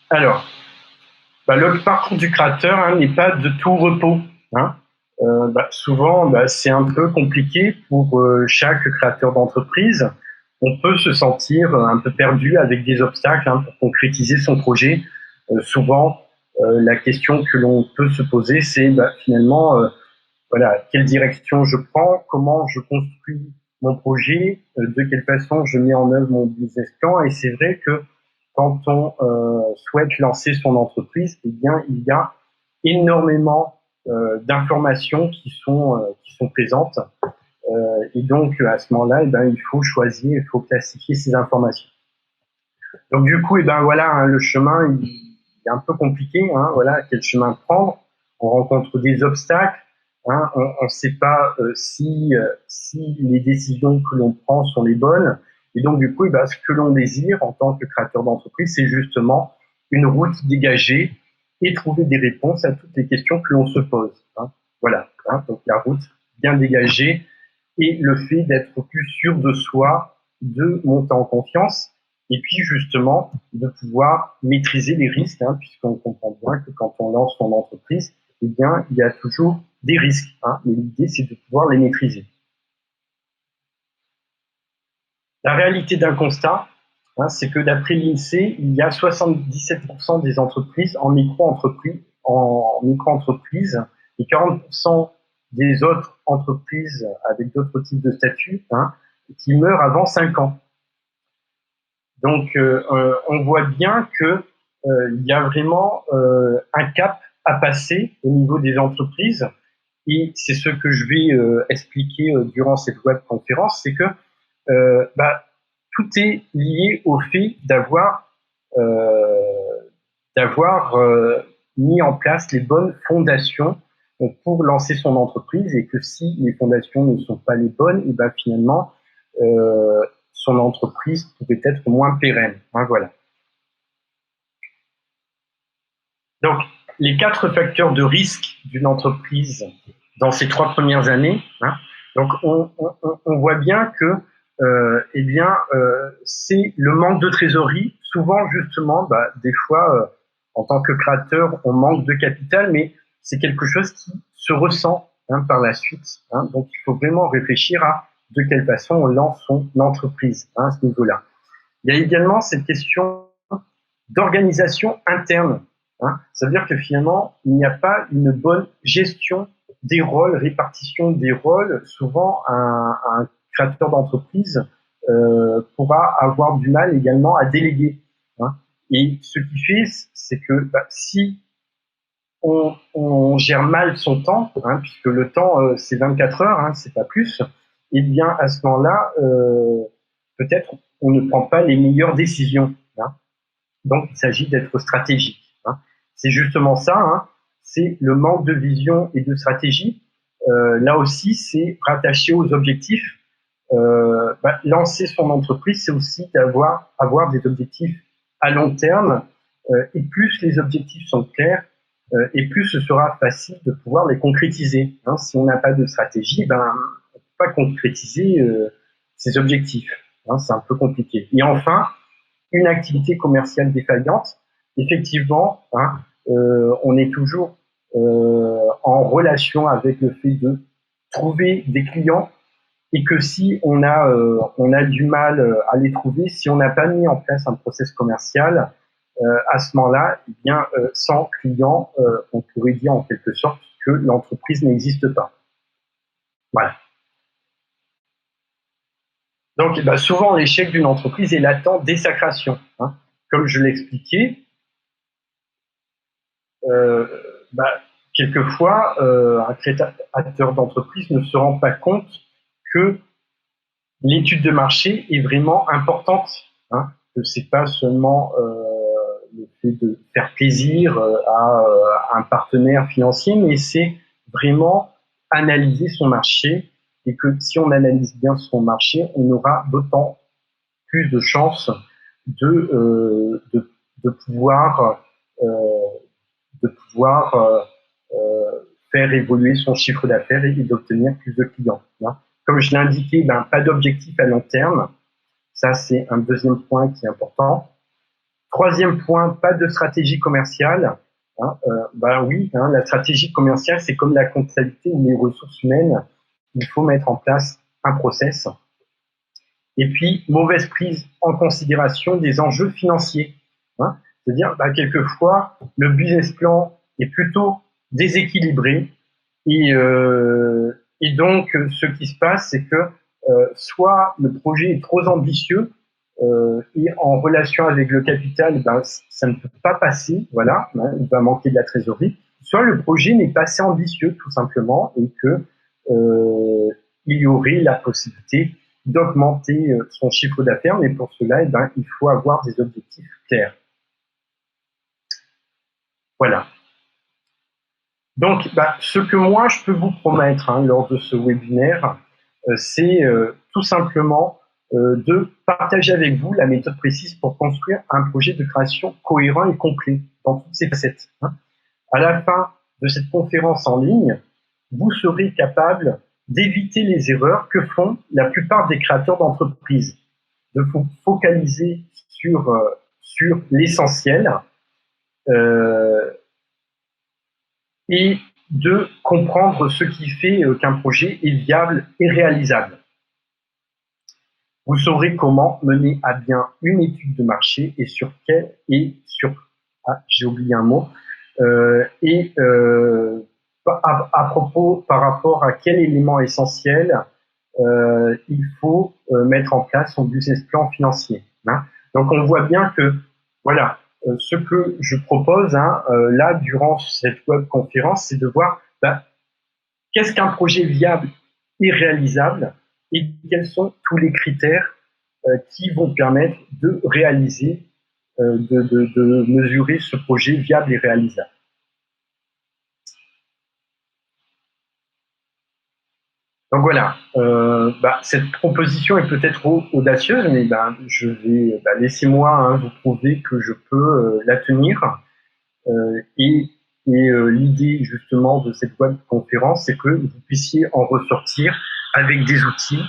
Alors, le parcours du créateur n'est pas de tout repos. Hein. Souvent, c'est un peu compliqué pour chaque créateur d'entreprise. On peut se sentir un peu perdu avec des obstacles pour concrétiser son projet. Souvent, la question que l'on peut se poser, c'est finalement, voilà, quelle direction je prends, comment je construis mon projet, de quelle façon je mets en œuvre mon business plan. Et c'est vrai que quand on souhaite lancer son entreprise, eh bien, il y a énormément d'informations qui sont présentes. Et donc, à ce moment-là, il faut choisir, il faut classifier ces informations. Donc, du coup, voilà, le chemin, il est un peu compliqué. Voilà, quel chemin prendre. On rencontre des obstacles. On ne sait pas si les décisions que l'on prend sont les bonnes. Et donc, du coup, ce que l'on désire en tant que créateur d'entreprise, c'est justement une route dégagée et trouver des réponses à toutes les questions que l'on se pose. Voilà, donc la route bien dégagée et le fait d'être plus sûr de soi, de monter en confiance et puis justement de pouvoir maîtriser les risques, puisqu'on comprend bien que quand on lance son entreprise, eh bien, il y a toujours des risques. Mais l'idée, c'est de pouvoir les maîtriser. La réalité d'un constat, c'est que d'après l'INSEE, il y a 77% des entreprises en micro-entreprise et 40% des autres entreprises avec d'autres types de statuts qui meurent avant 5 ans. Donc, on voit bien que il y a vraiment un cap à passer au niveau des entreprises. Et c'est ce que je vais expliquer durant cette webconférence, c'est que tout est lié au fait mis en place les bonnes fondations pour lancer son entreprise, et que si les fondations ne sont pas les bonnes, et finalement son entreprise pourrait être moins pérenne. Voilà. Donc, les 4 facteurs de risque d'une entreprise dans ces 3 premières années, donc on voit bien que c'est le manque de trésorerie. Souvent, justement, des fois, en tant que créateur, on manque de capital, mais c'est quelque chose qui se ressent par la suite. Donc, il faut vraiment réfléchir à de quelle façon on lance son entreprise à ce niveau-là. Il y a également cette question d'organisation interne. Ça veut dire que finalement, il n'y a pas une bonne gestion des rôles, répartition des rôles. Souvent, un créateur d'entreprise pourra avoir du mal également à déléguer. Et ce qui fait, c'est que si on gère mal son temps, puisque le temps, c'est 24 heures, c'est pas plus, et bien à ce moment-là, peut-être on ne prend pas les meilleures décisions. Donc, il s'agit d'être stratégique. C'est justement ça, c'est le manque de vision et de stratégie. Là aussi, c'est rattaché aux objectifs. Lancer son entreprise, c'est aussi avoir des objectifs à long terme. Et plus les objectifs sont clairs, et plus ce sera facile de pouvoir les concrétiser. Si on n'a pas de stratégie, on ne peut pas concrétiser ces objectifs. C'est un peu compliqué. Et enfin, une activité commerciale défaillante, effectivement, on est toujours en relation avec le fait de trouver des clients, et que si on a du mal à les trouver, si on n'a pas mis en place un process commercial, à ce moment-là, eh bien, sans clients, on pourrait dire en quelque sorte que l'entreprise n'existe pas. Voilà. Donc, souvent, l'échec d'une entreprise est latent dès sa création. Comme je l'expliquais, quelquefois, un créateur d'entreprise ne se rend pas compte que l'étude de marché est vraiment importante. Que c'est pas seulement le fait de faire plaisir à un partenaire financier, mais c'est vraiment analyser son marché, et que si on analyse bien son marché, on aura d'autant plus de chances de pouvoir faire évoluer son chiffre d'affaires et d'obtenir plus de clients. Comme je l'ai indiqué, pas d'objectif à long terme. Ça, c'est un deuxième point qui est important. Troisième point, pas de stratégie commerciale. Oui, la stratégie commerciale, c'est comme la comptabilité ou les ressources humaines. Il faut mettre en place un process. Et puis, mauvaise prise en considération des enjeux financiers. C'est-à-dire, quelquefois, le business plan est plutôt déséquilibré. Et donc, ce qui se passe, c'est que soit le projet est trop ambitieux, et en relation avec le capital, ça ne peut pas passer, voilà, il va manquer de la trésorerie. Soit le projet n'est pas assez ambitieux, tout simplement, et que il y aurait la possibilité d'augmenter son chiffre d'affaires, mais pour cela, il faut avoir des objectifs clairs. Voilà. Donc, ce que moi, je peux vous promettre lors de ce webinaire, c'est tout simplement de partager avec vous la méthode précise pour construire un projet de création cohérent et complet dans toutes ses facettes. À la fin de cette conférence en ligne, vous serez capable d'éviter les erreurs que font la plupart des créateurs d'entreprises, de vous focaliser sur l'essentiel et de comprendre ce qui fait qu'un projet est viable et réalisable. Vous saurez comment mener à bien une étude de marché et j'ai oublié un mot, par rapport à quel élément essentiel il faut mettre en place son business plan financier. Donc on voit bien que voilà, ce que je propose là durant cette webconférence, c'est de voir qu'est-ce qu'un projet viable et réalisable et quels sont tous les critères qui vont permettre de réaliser, de mesurer ce projet viable et réalisable. Donc voilà, cette proposition est peut-être audacieuse, mais je vais laissez-moi vous prouver que je peux la tenir. Et l'idée justement de cette webconférence, c'est que vous puissiez en ressortir avec des outils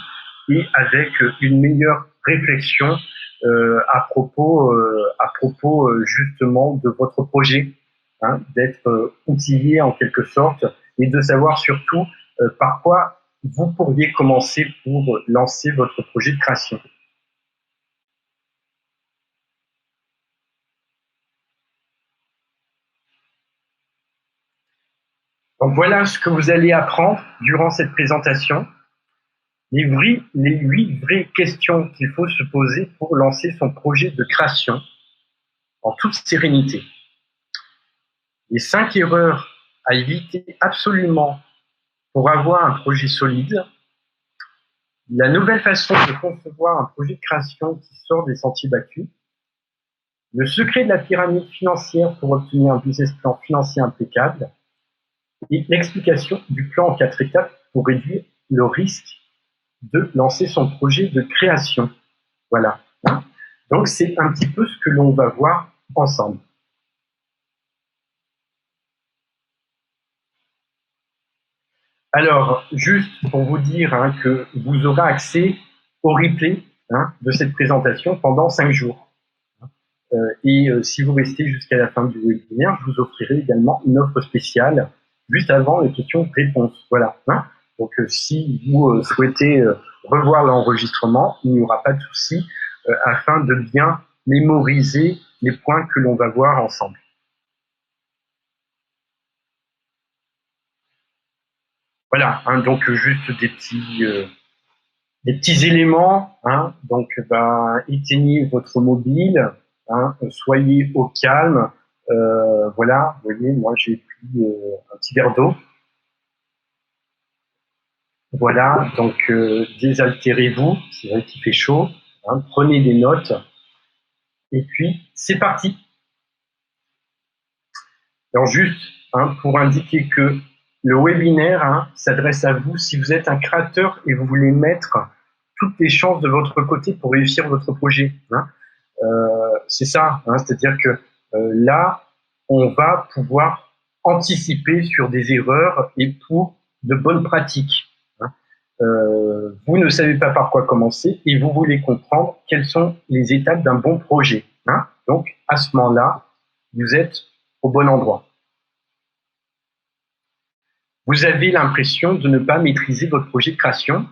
et avec une meilleure réflexion à propos justement de votre projet, d'être outillé en quelque sorte et de savoir surtout par quoi vous pourriez commencer pour lancer votre projet de création. Donc voilà ce que vous allez apprendre durant cette présentation. Les 8 vraies questions qu'il faut se poser pour lancer son projet de création en toute sérénité. Les 5 erreurs à éviter absolument pour avoir un projet solide. La nouvelle façon de concevoir un projet de création qui sort des sentiers battus. Le secret de la pyramide financière pour obtenir un business plan financier impeccable. Et l'explication du plan en 4 étapes pour réduire le risque de lancer son projet de création. Voilà. Donc, c'est un petit peu ce que l'on va voir ensemble. Alors, juste pour vous dire que vous aurez accès au replay de cette présentation pendant 5 jours. Et si vous restez jusqu'à la fin du webinaire, je vous offrirai également une offre spéciale juste avant les questions-réponses. Voilà. Donc, si vous souhaitez revoir l'enregistrement, il n'y aura pas de souci afin de bien mémoriser les points que l'on va voir ensemble. Voilà, donc juste des petits éléments. Donc, éteignez votre mobile, soyez au calme. Voilà, vous voyez, moi j'ai pris un petit verre d'eau. Voilà, donc désaltérez-vous, c'est vrai qu'il fait chaud, prenez des notes, et puis c'est parti. Alors juste pour indiquer que le webinaire s'adresse à vous si vous êtes un créateur et vous voulez mettre toutes les chances de votre côté pour réussir votre projet. C'est ça, c'est-à-dire que là, on va pouvoir anticiper sur des erreurs et pour de bonnes pratiques. Vous ne savez pas par quoi commencer et vous voulez comprendre quelles sont les étapes d'un bon projet. Donc, à ce moment-là, vous êtes au bon endroit. Vous avez l'impression de ne pas maîtriser votre projet de création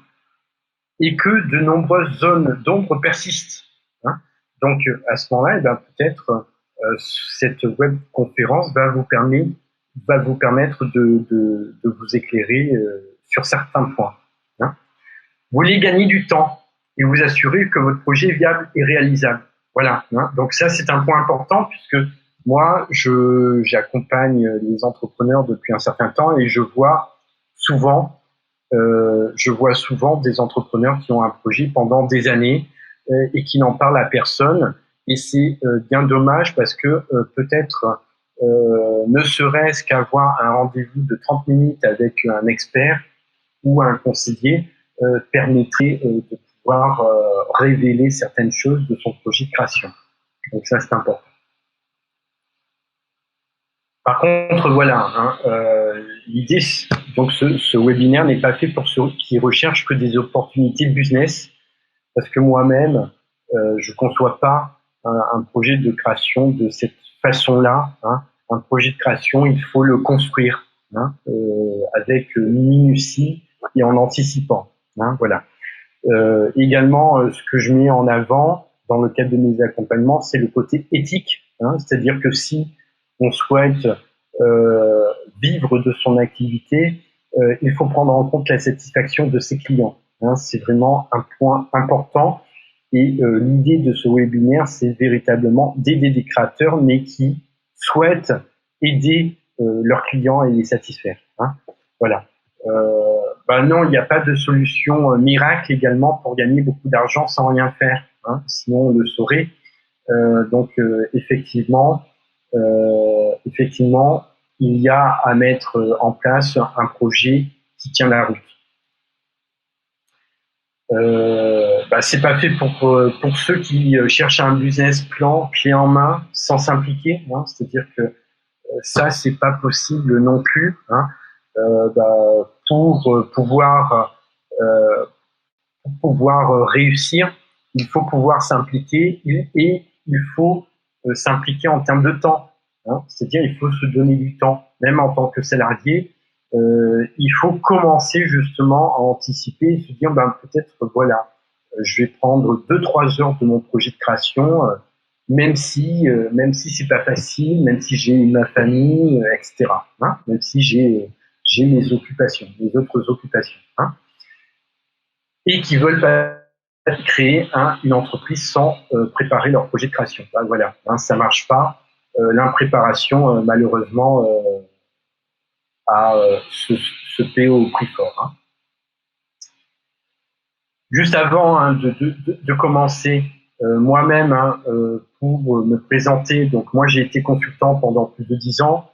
et que de nombreuses zones d'ombre persistent. Hein. Donc, à ce moment-là, peut-être cette webconférence va vous permettre de vous éclairer sur certains points. Hein. Vous voulez gagner du temps et vous assurer que votre projet est viable et réalisable. Voilà. Hein. Donc ça, c'est un point important puisque moi, j'accompagne les entrepreneurs depuis un certain temps et je vois souvent des entrepreneurs qui ont un projet pendant des années et qui n'en parlent à personne. Et c'est bien dommage parce que peut-être ne serait-ce qu'avoir un rendez-vous de 30 minutes avec un expert ou un conseiller permettrait de pouvoir révéler certaines choses de son projet de création. Donc ça, c'est important. Par contre, voilà, hein, l'idée, donc ce webinaire n'est pas fait pour ceux qui recherchent que des opportunités de business, parce que moi-même, je ne conçois pas un projet de création de cette façon-là. Hein. Un projet de création, il faut le construire hein, avec minutie et en anticipant. Hein, voilà. Également, ce que je mets en avant dans le cadre de mes accompagnements, c'est le côté éthique. Hein, c'est-à-dire que si on souhaite vivre de son activité, il faut prendre en compte la satisfaction de ses clients. Hein, c'est vraiment un point important. Et l'idée de ce webinaire, c'est véritablement d'aider des créateurs, mais qui souhaitent aider leurs clients et les satisfaire. Hein, voilà. Non, il n'y a pas de solution miracle également pour gagner beaucoup d'argent sans rien faire. Hein, sinon, on le saurait. Effectivement, il y a à mettre en place un projet qui tient la route. C'est pas fait pour ceux qui cherchent un business plan clé en main sans s'impliquer. Hein, c'est-à-dire que ça, c'est pas possible non plus. Hein, pour pouvoir réussir, il faut pouvoir s'impliquer et il faut s'impliquer en termes de temps. Hein, c'est-à-dire il faut se donner du temps, même en tant que salarié. Il faut commencer justement à anticiper et se dire peut-être voilà, je vais prendre 2-3 heures de mon projet de création, même si c'est pas facile, même si j'ai ma famille, etc. Hein, même si j'ai mes occupations, mes autres occupations. Hein, et qui veulent pas créer une entreprise sans préparer leur projet de création. Voilà, hein, ça marche pas. L'impréparation, malheureusement, se paie au prix fort. Hein. Juste avant de commencer, moi-même, pour me présenter, donc moi j'ai été consultant pendant plus de 10 ans.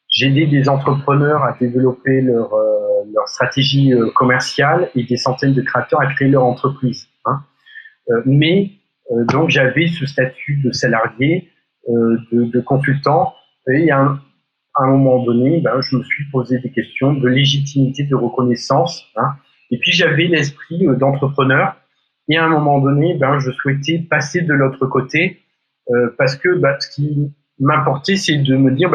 J'ai aidé des entrepreneurs à développer leur stratégie commerciale et des centaines de créateurs à créer leur entreprise. Hein. Donc j'avais ce statut de salarié, de consultant, et à un moment donné, je me suis posé des questions de légitimité, de reconnaissance. Hein. Et puis j'avais l'esprit d'entrepreneur. Et à un moment donné, je souhaitais passer de l'autre côté parce que ce qui m'importait, c'est de me dire,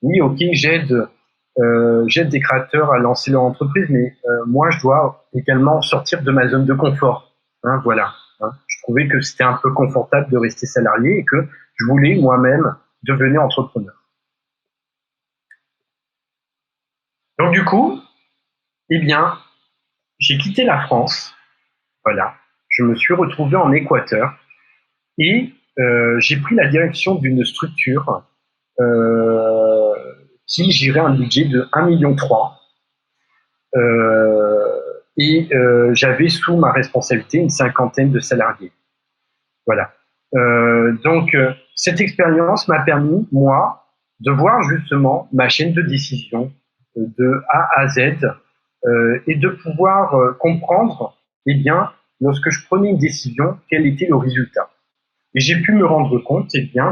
oui, ok, j'aide des créateurs à lancer leur entreprise, mais moi, je dois également sortir de ma zone de confort. Hein, voilà. Hein. Je trouvais que c'était un peu confortable de rester salarié et que je voulais moi-même devenir entrepreneur. Donc du coup, j'ai quitté la France. Voilà. Je me suis retrouvé en Équateur et j'ai pris la direction d'une structure qui gérait un budget de 1,3 million. J'avais sous ma responsabilité une 50aine de salariés. Voilà. Cette expérience m'a permis, moi, de voir justement ma chaîne de décision de A à Z et de pouvoir comprendre, lorsque je prenais une décision, quel était le résultat. Et j'ai pu me rendre compte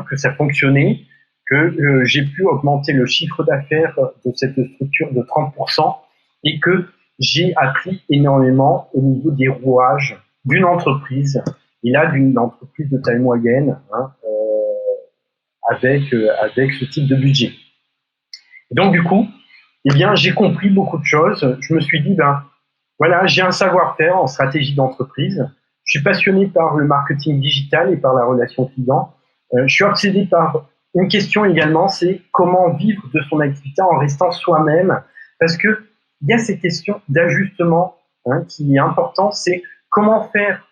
que ça fonctionnait, que j'ai pu augmenter le chiffre d'affaires de cette structure de 30% et que j'ai appris énormément au niveau des rouages d'une entreprise, et là d'une entreprise de taille moyenne, avec ce type de budget. Et donc du coup, eh bien, j'ai compris beaucoup de choses. Je me suis dit, ben voilà, j'ai un savoir-faire en stratégie d'entreprise. Je suis passionné par le marketing digital et par la relation client. Je suis obsédé par une question également, c'est comment vivre de son activité en restant soi-même. Parce que il y a ces questions d'ajustement qui est important. C'est comment faire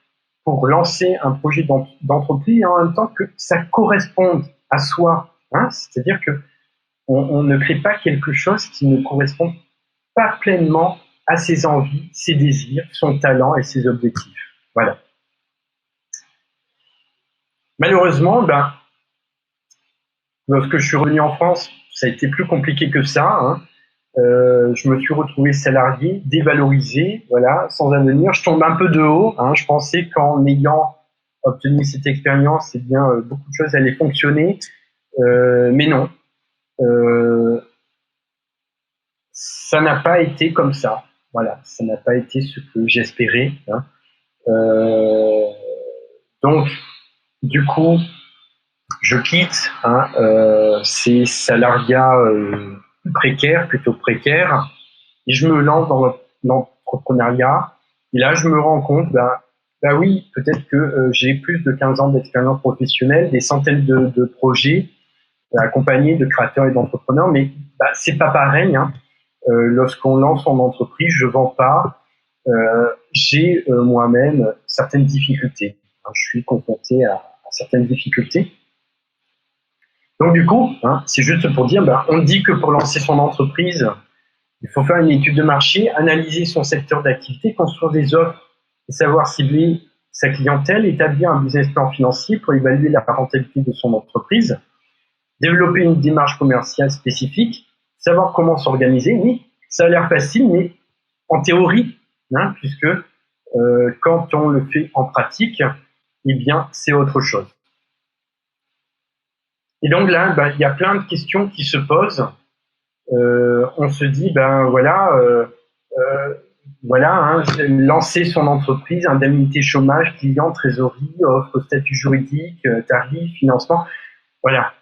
pour lancer un projet d'entreprise et en même temps que ça corresponde à soi. C'est-à-dire que on ne crée pas quelque chose qui ne correspond pas pleinement à ses envies, ses désirs, son talent et ses objectifs. Voilà. Malheureusement, lorsque je suis revenu en France, ça a été plus compliqué que ça. Je me suis retrouvé salarié, dévalorisé, voilà, sans avenir. Je tombe un peu de haut. Je pensais qu'en ayant obtenu cette expérience, eh bien, beaucoup de choses allaient fonctionner, mais non. Ça n'a pas été comme ça. Voilà, ça n'a pas été ce que j'espérais. Donc, du coup, je quitte ces salariats précaires, plutôt précaires, et je me lance dans l'entrepreneuriat. Et là, je me rends compte, oui, peut-être que j'ai plus de 15 ans d'expérience professionnelle, des centaines de projets accompagnés de créateurs et d'entrepreneurs, mais c'est pas pareil. Lorsqu'on lance son entreprise, je vends pas. J'ai moi-même certaines difficultés. Je suis confronté à certaines difficultés. Donc du coup, c'est juste pour dire, on dit que pour lancer son entreprise, il faut faire une étude de marché, analyser son secteur d'activité, construire des offres et savoir cibler sa clientèle, établir un business plan financier pour évaluer la rentabilité de son entreprise, développer une démarche commerciale spécifique, savoir comment s'organiser. Oui, ça a l'air facile, mais en théorie, puisque quand on le fait en pratique, eh bien, c'est autre chose. Et donc là, il y a plein de questions qui se posent. On se dit, lancer son entreprise, indemnité chômage, client, trésorerie, offre, statut juridique, tarif, financement. Voilà.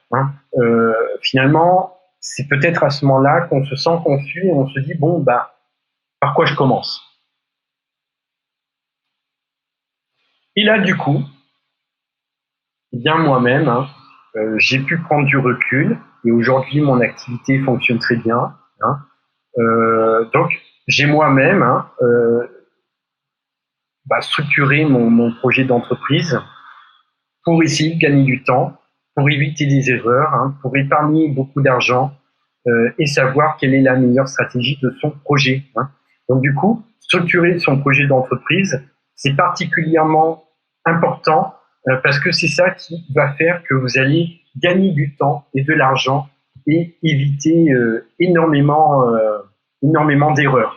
Finalement, c'est peut-être à ce moment-là qu'on se sent confus et on se dit, par quoi je commence? Et là, du coup, bien moi-même, j'ai pu prendre du recul et aujourd'hui, mon activité fonctionne très bien. Donc, j'ai moi-même structuré mon projet d'entreprise pour essayer de gagner du temps, pour éviter des erreurs, pour épargner beaucoup d'argent et savoir quelle est la meilleure stratégie de son projet. Donc du coup, structurer son projet d'entreprise, c'est particulièrement important parce que c'est ça qui va faire que vous allez gagner du temps et de l'argent et éviter énormément d'erreurs.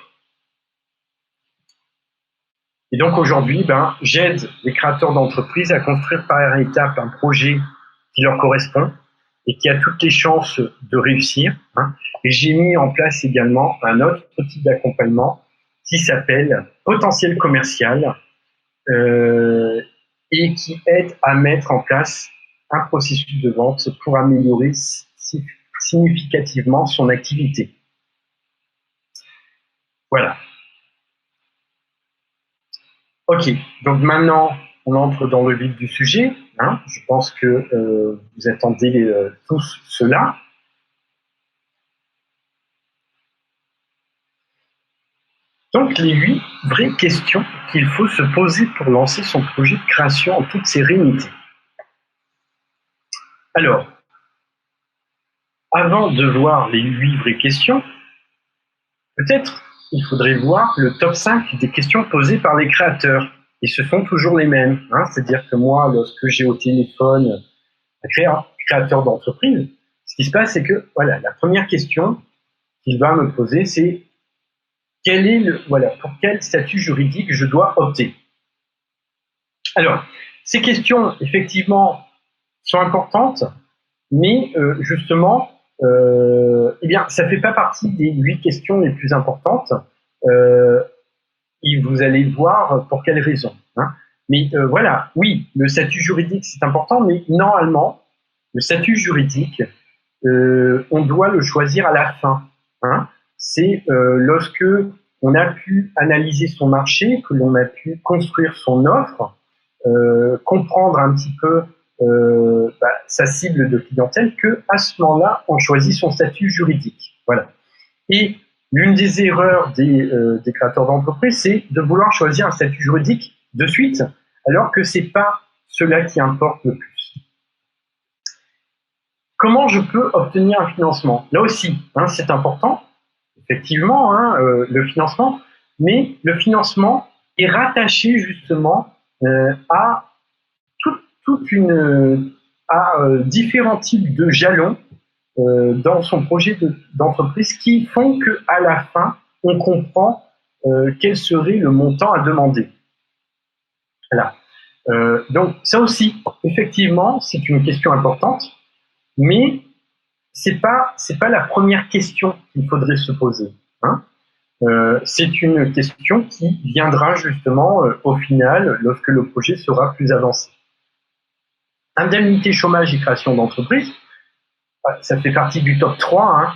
Et donc aujourd'hui, j'aide les créateurs d'entreprises à construire par étapes un projet qui leur correspond et qui a toutes les chances de réussir. Et j'ai mis en place également un autre type d'accompagnement qui s'appelle Potentiel commercial et qui aide à mettre en place un processus de vente pour améliorer significativement son activité. Voilà. Ok, donc maintenant, on entre dans le vif du sujet. Je pense que vous attendez tous cela. Donc, les 8 vraies questions qu'il faut se poser pour lancer son projet de création en toute sérénité. Alors, avant de voir les 8 vraies questions, peut-être il faudrait voir le top 5 des questions posées par les créateurs. Et ce sont toujours les mêmes. C'est-à-dire que moi, lorsque j'ai au téléphone un créateur d'entreprise, ce qui se passe, c'est que la première question qu'il va me poser, c'est pour quel statut juridique je dois opter. Alors, ces questions, effectivement, sont importantes, mais justement, ça ne fait pas partie des 8 questions les plus importantes. Et vous allez voir pour quelles raisons. Mais oui, le statut juridique, c'est important, mais normalement, le statut juridique, on doit le choisir à la fin. Hein. C'est lorsque on a pu analyser son marché, que l'on a pu construire son offre, comprendre un petit peu sa cible de clientèle, que à ce moment-là, on choisit son statut juridique. Voilà. Et l'une des erreurs des créateurs d'entreprise, c'est de vouloir choisir un statut juridique de suite, alors que c'est pas cela qui importe le plus. Comment je peux obtenir un financement? Là aussi, hein, c'est important, effectivement, hein, le financement, mais le financement est rattaché justement à différents types de jalons dans son projet d'entreprise qui font qu'à la fin, on comprend quel serait le montant à demander. Voilà. Donc ça aussi, effectivement, c'est une question importante, mais c'est pas la première question qu'il faudrait se poser. Hein. C'est une question qui viendra justement au final lorsque le projet sera plus avancé. Indemnité chômage et création d'entreprise, ça fait partie du top 3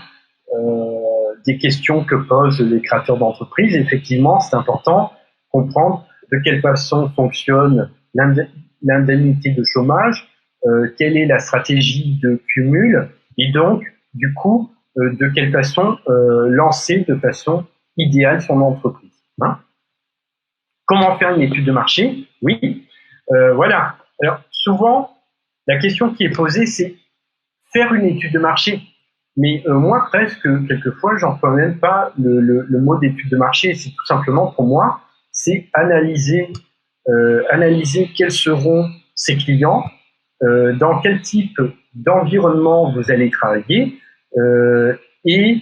des questions que posent les créateurs d'entreprises. Effectivement, c'est important de comprendre de quelle façon fonctionne l'indemnité de chômage, quelle est la stratégie de cumul, et donc, du coup, de quelle façon lancer de façon idéale son entreprise. Hein. Comment faire une étude de marché? Oui, voilà. Alors, souvent, la question qui est posée, c'est faire une étude de marché. Mais moi, presque, quelquefois, j'emploie même pas le mot d'étude de marché. C'est tout simplement, pour moi, c'est analyser quels seront ses clients, dans quel type d'environnement vous allez travailler et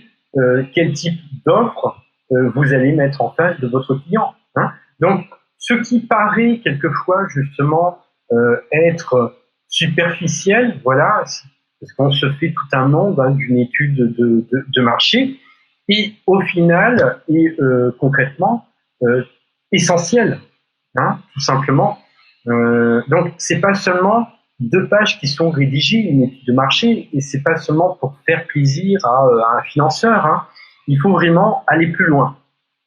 quel type d'offre vous allez mettre en face de votre client. Hein. Donc, ce qui paraît quelquefois, justement, être superficiel, voilà, parce qu'on se fait tout un monde d'une étude de marché, et au final, et concrètement, essentiel, hein, tout simplement. Donc, c'est pas seulement 2 pages qui sont rédigées, une étude de marché, et c'est pas seulement pour faire plaisir à un financeur. Hein. Il faut vraiment aller plus loin.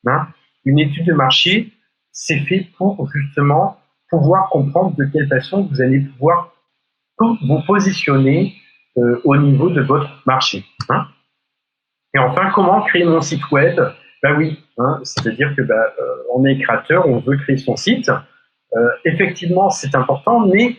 Hein. Une étude de marché, c'est fait pour justement pouvoir comprendre de quelle façon vous allez pouvoir vous positionner au niveau de votre marché. Hein. Et enfin, comment créer mon site web? Ben oui, hein, c'est-à-dire que on est créateur, on veut créer son site. Effectivement, c'est important, mais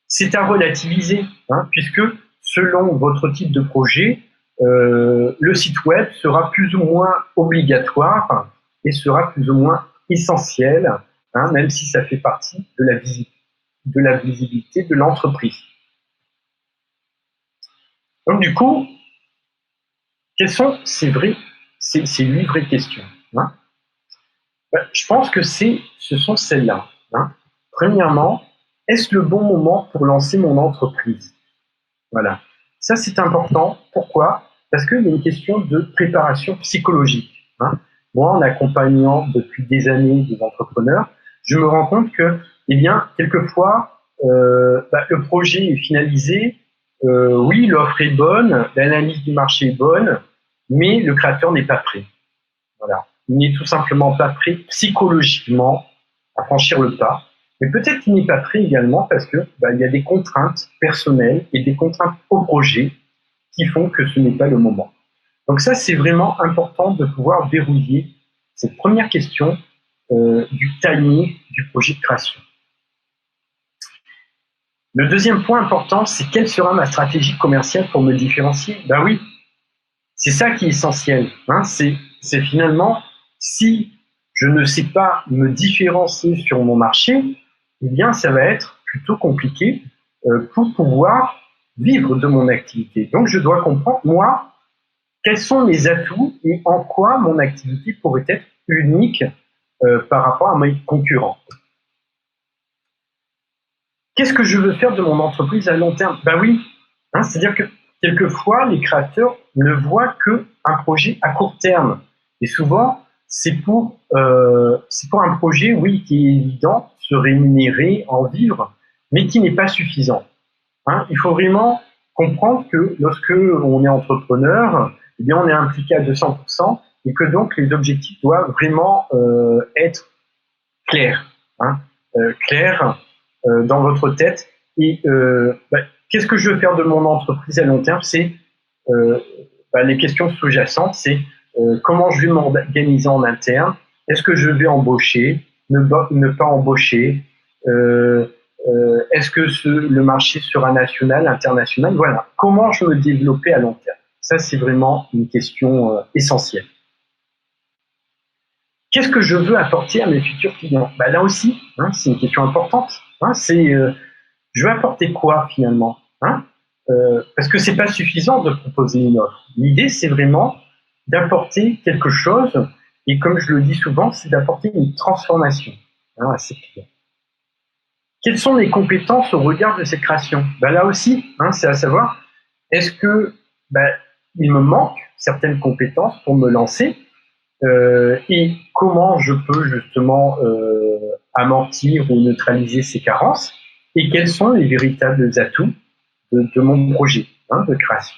c'est à relativiser, hein, puisque selon votre type de projet, le site web sera plus ou moins obligatoire et sera plus ou moins essentiel, hein, même si ça fait partie de la visibilité de l'entreprise. Donc du coup, quelles sont ces 8 vraies questions, hein? Je pense que ce sont celles-là. Hein. Premièrement, est-ce le bon moment pour lancer mon entreprise? Voilà. Ça, c'est important. Pourquoi? Parce qu'il y a une question de préparation psychologique. Hein. Moi, en accompagnant depuis des années des entrepreneurs, je me rends compte que, eh bien, quelquefois, le projet est finalisé, oui, l'offre est bonne, l'analyse du marché est bonne, mais le créateur n'est pas prêt. Voilà. Il n'est tout simplement pas prêt psychologiquement à franchir le pas. Mais peut-être qu'il n'est pas prêt également parce que il y a des contraintes personnelles et des contraintes au projet qui font que ce n'est pas le moment. Donc ça, c'est vraiment important de pouvoir verrouiller cette première question du timing du projet de création. Le deuxième point important, c'est quelle sera ma stratégie commerciale pour me différencier? Ben oui, c'est ça qui est essentiel. Hein. C'est finalement, si je ne sais pas me différencier sur mon marché, eh bien, ça va être plutôt compliqué pour pouvoir vivre de mon activité. Donc, je dois comprendre, moi, quels sont mes atouts et en quoi mon activité pourrait être unique par rapport à mes concurrents. Qu'est-ce que je veux faire de mon entreprise à long terme? Ben oui, hein, c'est-à-dire que quelquefois, les créateurs ne voient qu'un projet à court terme. Et souvent, c'est pour un projet, oui, qui est évident, se rémunérer, en vivre, mais qui n'est pas suffisant. Hein, il faut vraiment comprendre que lorsque on est entrepreneur, eh bien, on est impliqué à 200% et que donc les objectifs doivent vraiment être clairs, hein, clairs dans votre tête. Et qu'est-ce que je veux faire de mon entreprise à long terme? C'est les questions sous-jacentes, c'est comment je vais m'organiser en interne, est-ce que je vais embaucher, ne pas embaucher, est-ce que le marché sera national, international? Voilà, comment je me développer à long terme? Ça, c'est vraiment une question essentielle. Qu'est-ce que je veux apporter à mes futurs clients? Là aussi, hein, c'est une question importante. Hein, je veux apporter quoi finalement, hein? Parce que c'est pas suffisant de proposer une offre. L'idée, c'est vraiment d'apporter quelque chose, et comme je le dis souvent, c'est d'apporter une transformation, hein, à ses clients. Quelles sont les compétences au regard de cette création? Là aussi, hein, c'est à savoir, est-ce que il me manque certaines compétences pour me lancer, et comment je peux justement amortir ou neutraliser ces carences, et quels sont les véritables atouts de mon projet, hein, de création.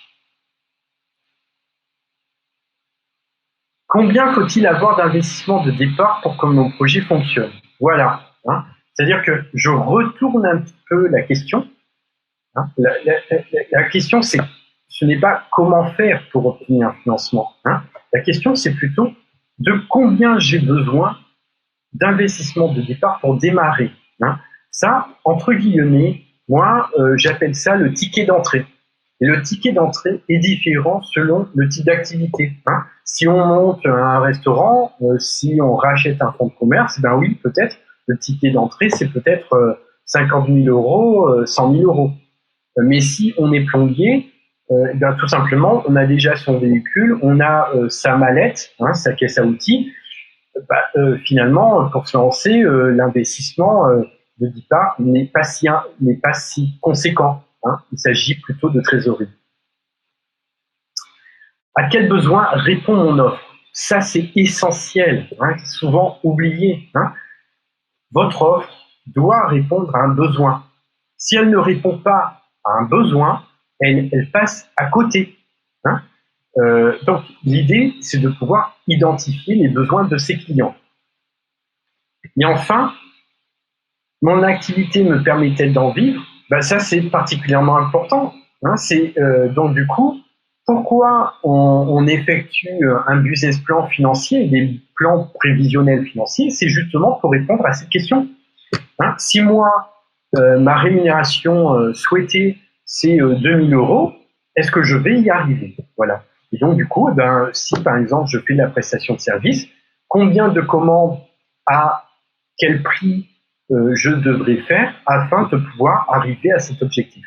Combien faut-il avoir d'investissement de départ pour que mon projet fonctionne? Voilà. Hein. C'est-à-dire que je retourne un petit peu la question. Hein. La question, ce n'est pas comment faire pour obtenir un financement. Hein. La question, c'est plutôt de combien j'ai besoin d'investissement de départ pour démarrer. Hein. Ça, entre guillemets, moi, j'appelle ça le ticket d'entrée. Et le ticket d'entrée est différent selon le type d'activité. Hein. Si on monte un restaurant, si on rachète un fonds de commerce, oui, peut-être, le ticket d'entrée, c'est peut-être 50 000 euros, 100 000 euros. Mais si on est plombier, tout simplement, on a déjà son véhicule, on a sa mallette, hein, sa caisse à outils. Finalement, pour se lancer, l'investissement de départ n'est pas si conséquent. Hein. Il s'agit plutôt de trésorerie. À quel besoin répond mon offre? Ça, c'est essentiel, hein, souvent oublié. Hein. Votre offre doit répondre à un besoin. Si elle ne répond pas à un besoin, elle passe à côté. Hein. Donc, l'idée, c'est de pouvoir identifier les besoins de ses clients. Et enfin, mon activité me permet-elle d'en vivre? Ça, c'est particulièrement important. Hein. Donc, du coup, pourquoi on effectue un business plan financier, des plans prévisionnels financiers? C'est justement pour répondre à cette question. Hein. Si moi, ma rémunération souhaitée, c'est 2 000 euros, est-ce que je vais y arriver? Voilà. Et donc, du coup, si par exemple, je fais de la prestation de service, combien de commandes à quel prix je devrais faire afin de pouvoir arriver à cet objectif?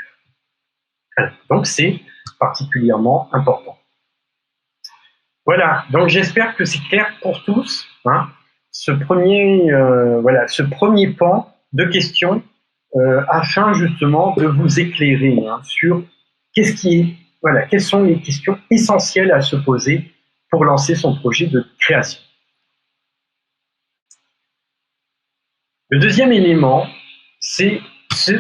Alors, donc, c'est particulièrement important. Voilà, donc j'espère que c'est clair pour tous, hein, ce premier pan de questions afin justement de vous éclairer, hein, sur quelles sont les questions essentielles à se poser pour lancer son projet de création. Le deuxième élément, ce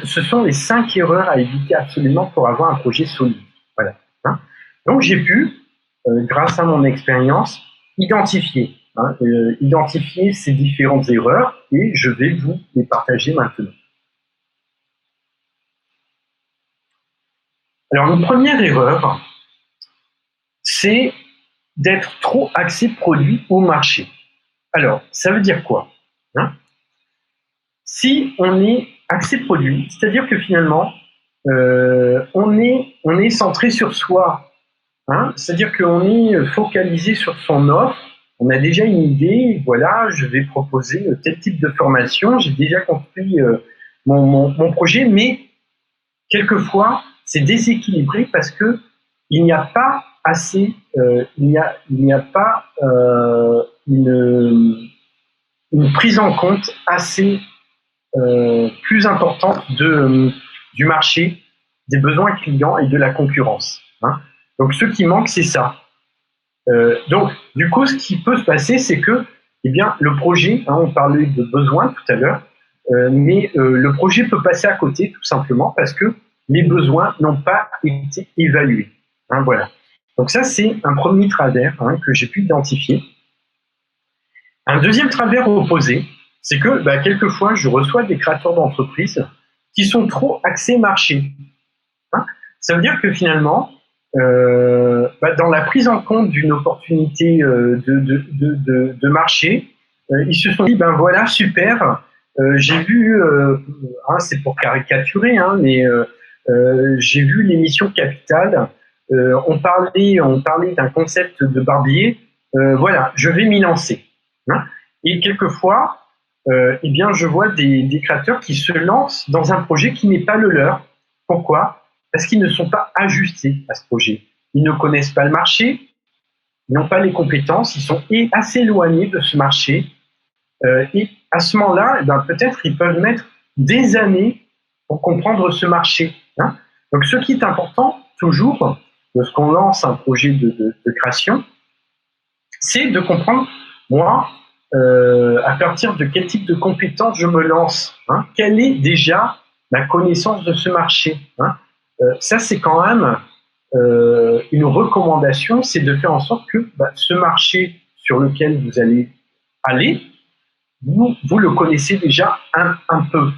sont les 5 erreurs à éviter absolument pour avoir un projet solide. Voilà. Hein. Donc j'ai pu, grâce à mon expérience, identifier ces différentes erreurs, et je vais vous les partager maintenant. Alors, une première erreur, c'est d'être trop axé produit ou marché. Alors, ça veut dire quoi, hein? Si on est axé produit, c'est-à-dire que finalement, on est centré sur soi, hein, c'est-à-dire qu'on est focalisé sur son offre, on a déjà une idée, voilà, je vais proposer tel type de formation, j'ai déjà construit mon projet, mais quelquefois, c'est déséquilibré parce que il n'y a pas assez, il n'y a pas une prise en compte assez plus importante du marché, des besoins clients et de la concurrence. Hein. Donc, ce qui manque, c'est ça. Donc, du coup, ce qui peut se passer, c'est que, le projet, hein, on parlait de besoins tout à l'heure, mais le projet peut passer à côté, tout simplement, parce que les besoins n'ont pas été évalués. Hein, voilà. Donc ça, c'est un premier travers que j'ai pu identifier. Un deuxième travers opposé, c'est que quelquefois, je reçois des créateurs d'entreprises qui sont trop axés marché. Ça veut dire que finalement, dans la prise en compte d'une opportunité de marché, ils se sont dit, voilà, super, j'ai vu, c'est pour caricaturer, mais j'ai vu l'émission Capital, on parlait d'un concept de barbier, voilà, je vais m'y lancer. Et quelquefois, je vois des créateurs qui se lancent dans un projet qui n'est pas le leur. Pourquoi ? Parce qu'ils ne sont pas ajustés à ce projet. Ils ne connaissent pas le marché, ils n'ont pas les compétences, ils sont assez éloignés de ce marché. Et à ce moment-là, peut-être ils peuvent mettre des années pour comprendre ce marché. Donc ce qui est important, toujours, lorsqu'on lance un projet de création, c'est de comprendre, moi, à partir de quel type de compétences je me lance. Quelle est déjà ma connaissance de ce marché. Ça, c'est quand même une recommandation, c'est de faire en sorte que ce marché sur lequel vous allez aller, vous le connaissez déjà un peu.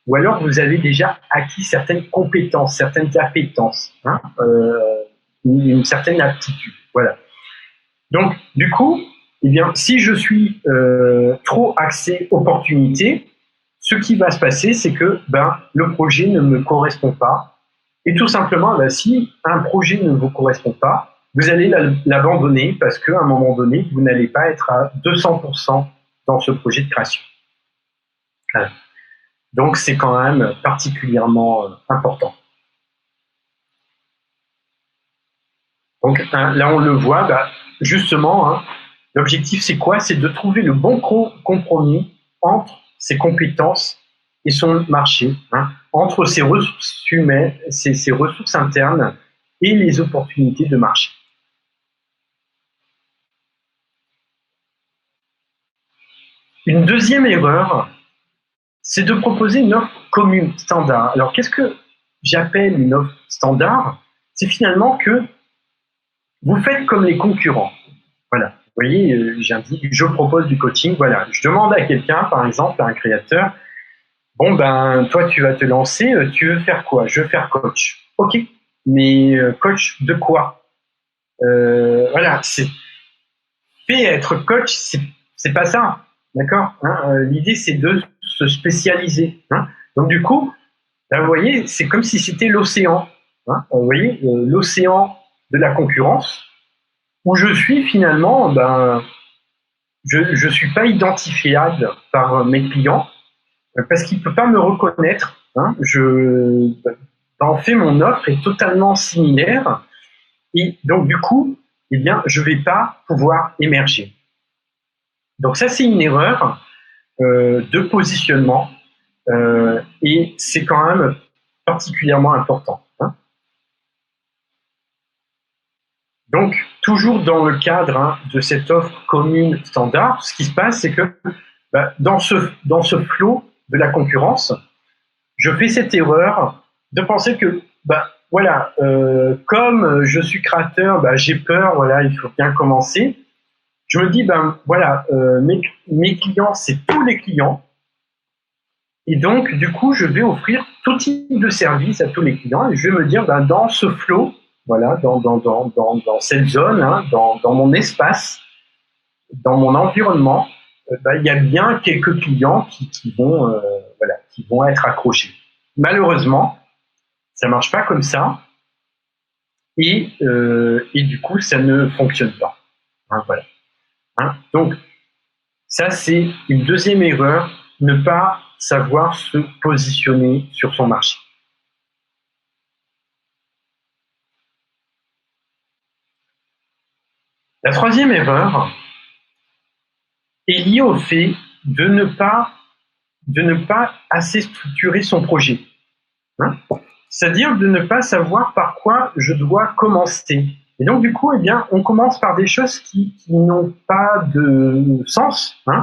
Ou alors vous avez déjà acquis certaines compétences, certaines appétences, une certaine aptitude. Voilà. Donc, du coup, si je suis trop axé opportunité, ce qui va se passer, c'est que le projet ne me correspond pas. Et tout simplement, si un projet ne vous correspond pas, vous allez l'abandonner parce qu'à un moment donné, vous n'allez pas être à 200% dans ce projet de création. Voilà. Donc, c'est quand même particulièrement important. Donc, là, on le voit, justement, l'objectif, c'est quoi? C'est de trouver le bon compromis entre ses compétences et son marché, entre ses ressources humaines, ses ressources internes et les opportunités de marché. Une deuxième erreur, c'est de proposer une offre commune, standard. Alors, qu'est-ce que j'appelle une offre standard? C'est finalement que vous faites comme les concurrents. Voilà. Vous voyez, j'indique, je propose du coaching. Voilà. Je demande à quelqu'un, par exemple, à un créateur, bon, toi, tu vas te lancer, tu veux faire quoi? Je veux faire coach. Ok. Mais coach de quoi? Voilà. Être coach, c'est pas ça. D'accord? L'idée, c'est de se spécialiser. Donc, du coup, là, vous voyez, c'est comme si c'était l'océan. Vous voyez, l'océan de la concurrence, où je suis finalement, je ne suis pas identifiable par mes clients parce qu'ils ne peuvent pas me reconnaître. En fait, mon offre est totalement similaire et donc du coup, je ne vais pas pouvoir émerger. Donc ça, c'est une erreur de positionnement et c'est quand même particulièrement important. Donc, toujours dans le cadre de cette offre commune standard, ce qui se passe, c'est que dans ce flot de la concurrence, je fais cette erreur de penser que, comme je suis créateur, j'ai peur, voilà, il faut bien commencer. Je me dis, mes clients, c'est tous les clients. Et donc, du coup, je vais offrir tout type de service à tous les clients et je vais me dire, dans ce flot, voilà, dans cette zone, dans mon espace, dans mon environnement, il y a bien quelques clients qui vont être accrochés. Malheureusement, ça marche pas comme ça, et du coup, ça ne fonctionne pas. Voilà. Donc, ça, c'est une deuxième erreur, ne pas savoir se positionner sur son marché. La troisième erreur est liée au fait de ne pas assez structurer son projet. C'est-à-dire de ne pas savoir par quoi je dois commencer. Et donc, du coup, on commence par des choses qui n'ont pas de sens. Vous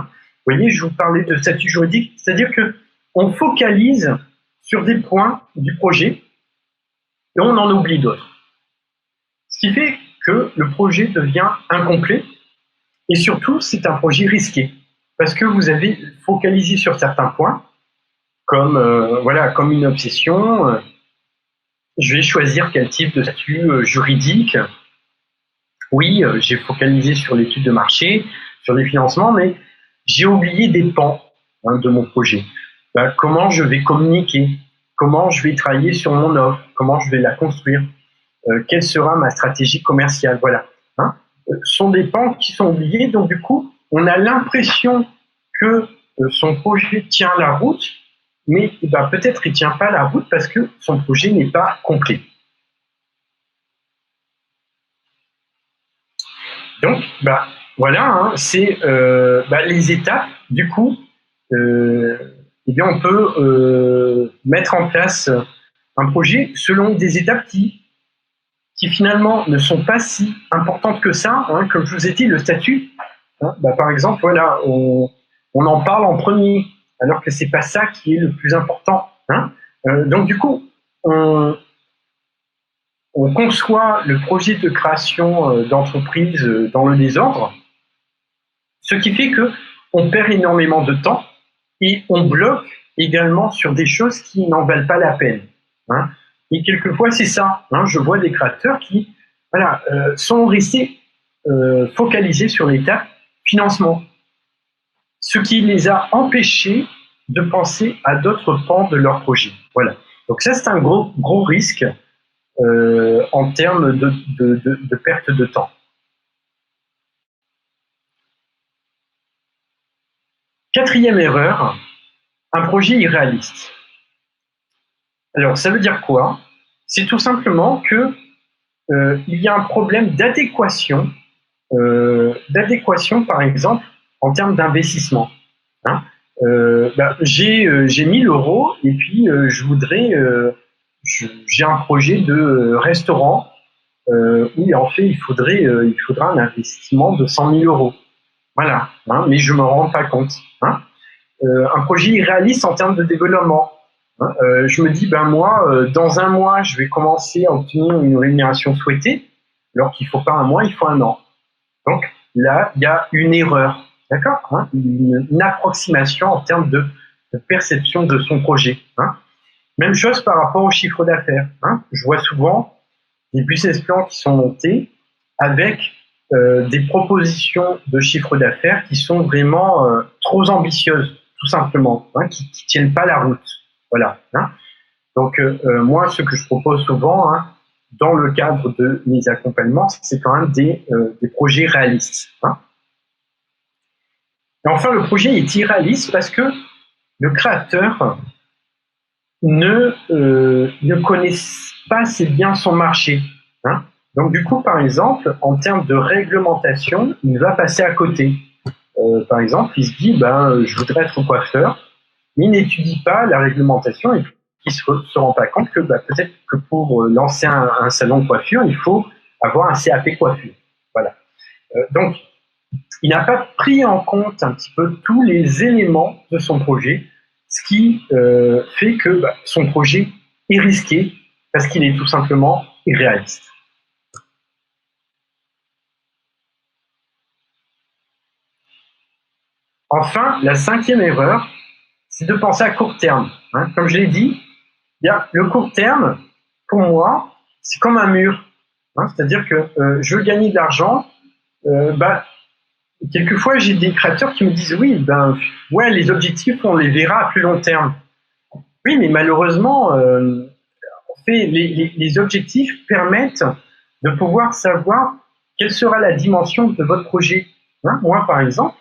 voyez, je vous parlais de statut juridique, c'est-à-dire qu'on focalise sur des points du projet et on en oublie d'autres. Ce qui fait que le projet devient incomplet et surtout, c'est un projet risqué parce que vous avez focalisé sur certains points comme, comme une obsession. Je vais choisir quel type de statut juridique. Oui, j'ai focalisé sur l'étude de marché, sur les financements, mais j'ai oublié des pans de mon projet. Comment je vais communiquer, comment je vais travailler sur mon offre, comment je vais la construire, quelle sera ma stratégie commerciale, voilà. Ce sont des pans qui sont oubliés, donc du coup, on a l'impression que son projet tient la route, mais peut-être il ne tient pas la route parce que son projet n'est pas complet. Donc, voilà, c'est les étapes. Du coup, on peut mettre en place un projet selon des étapes qui finalement ne sont pas si importantes que ça. Comme je vous ai dit, le statut, par exemple, voilà, on en parle en premier, alors que c'est pas ça qui est le plus important. Donc du coup, on conçoit le projet de création d'entreprise dans le désordre, ce qui fait qu'on perd énormément de temps et on bloque également sur des choses qui n'en valent pas la peine. Et quelquefois, c'est ça. Je vois des créateurs qui sont restés focalisés sur l'étape financement, ce qui les a empêchés de penser à d'autres pans de leur projet. Voilà. Donc ça, c'est un gros risque en termes de perte de temps. Quatrième erreur, un projet irréaliste. Alors, ça veut dire quoi? C'est tout simplement que il y a un problème d'adéquation, par exemple, en termes d'investissement. J'ai 1000 euros et puis j'ai un projet de restaurant où en fait il faudra un investissement de 100 000 euros. Voilà, mais je ne me rends pas compte. Un projet irréaliste en termes de développement. Je me dis, dans un mois, je vais commencer à obtenir une rémunération souhaitée, alors qu'il ne faut pas un mois, il faut un an. Donc là, il y a une erreur, d'accord, une approximation en termes de perception de son projet. Même chose par rapport au chiffre d'affaires. Je vois souvent des business plans qui sont montés avec des propositions de chiffre d'affaires qui sont vraiment trop ambitieuses, tout simplement, qui ne tiennent pas la route. Voilà. Donc, moi, ce que je propose souvent, dans le cadre de mes accompagnements, c'est quand même des projets réalistes. Et enfin, le projet est irréaliste parce que le créateur ne connaît pas assez bien son marché. Donc, du coup, par exemple, en termes de réglementation, il va passer à côté. Par exemple, il se dit, je voudrais être coiffeur, mais il n'étudie pas la réglementation et il ne se rend pas compte que peut-être que pour lancer un salon de coiffure, il faut avoir un CAP coiffure. Voilà. Donc, il n'a pas pris en compte un petit peu tous les éléments de son projet, ce qui fait que son projet est risqué parce qu'il est tout simplement irréaliste. Enfin, la cinquième erreur, c'est de penser à court terme. Comme je l'ai dit, le court terme, pour moi, c'est comme un mur. C'est-à-dire que je veux gagner de l'argent, quelquefois j'ai des créateurs qui me disent oui, les objectifs, on les verra à plus long terme. Oui, mais malheureusement, les objectifs permettent de pouvoir savoir quelle sera la dimension de votre projet. Moi, par exemple,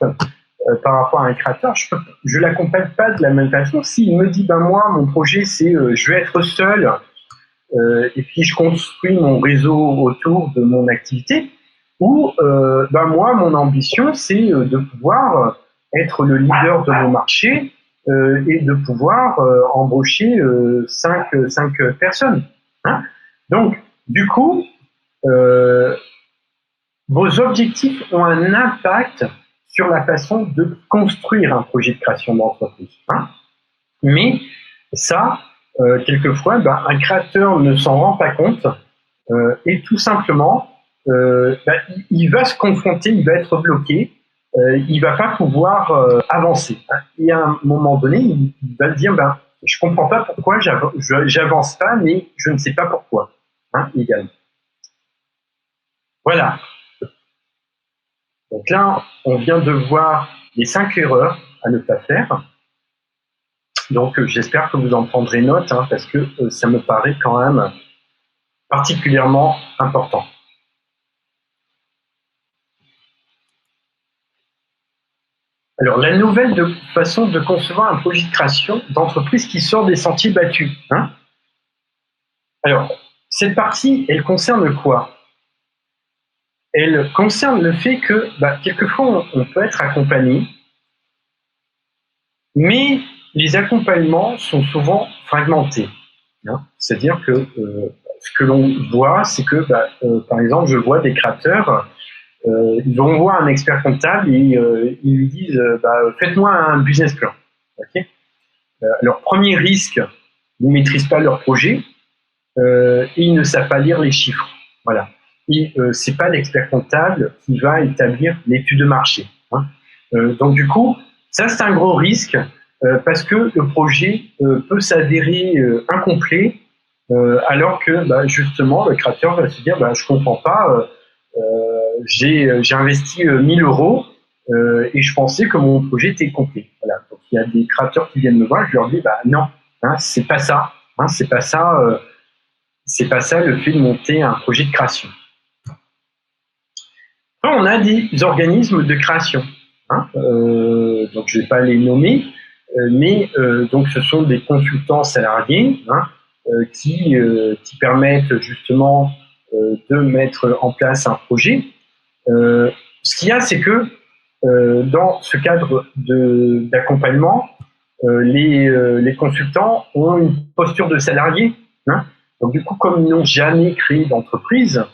par rapport à un créateur, je l'accompagne pas de la même façon. S'il me dit, moi, mon projet, c'est je vais être seul et puis je construis mon réseau autour de mon activité, ou moi, mon ambition, c'est de pouvoir être le leader de mon marché et de pouvoir embaucher 5 personnes. Donc, du coup, vos objectifs ont un impact sur la façon de construire un projet de création d'entreprise. Mais ça, quelquefois, un créateur ne s'en rend pas compte et tout simplement, il va se confronter, il va être bloqué, il va pas pouvoir avancer. Et à un moment donné, il va se dire, je comprends pas pourquoi j'avance pas, mais je ne sais pas pourquoi, également. Voilà. Donc là, on vient de voir les 5 erreurs à ne pas faire. Donc j'espère que vous en prendrez note, parce que ça me paraît quand même particulièrement important. Alors, la nouvelle façon de concevoir un projet de création d'entreprise qui sort des sentiers battus. Alors, cette partie, elle concerne quoi? Elle concerne le fait que, quelquefois, on peut être accompagné, mais les accompagnements sont souvent fragmentés. C'est-à-dire que ce que l'on voit, c'est que, par exemple, je vois des créateurs, ils vont voir un expert comptable et ils lui disent faites-moi un business plan. Okay, alors, premier risque, ils ne maîtrisent pas leur projet et ils ne savent pas lire les chiffres. Voilà. Et c'est pas l'expert comptable qui va établir l'étude de marché. Donc du coup, ça c'est un gros risque parce que le projet peut s'avérer incomplet alors que justement le créateur va se dire je comprends pas, j'ai investi 1000 euros et je pensais que mon projet était complet. Voilà. Donc il y a des créateurs qui viennent me voir, je leur dis non, c'est pas ça, c'est pas ça. C'est pas ça le fait de monter un projet de création. Après, on a des organismes de création. Donc je ne vais pas les nommer, mais donc ce sont des consultants salariés qui permettent justement de mettre en place un projet. Ce qu'il y a, c'est que dans ce cadre d'accompagnement, les consultants ont une posture de salarié. Donc du coup, comme ils n'ont jamais créé d'entreprise,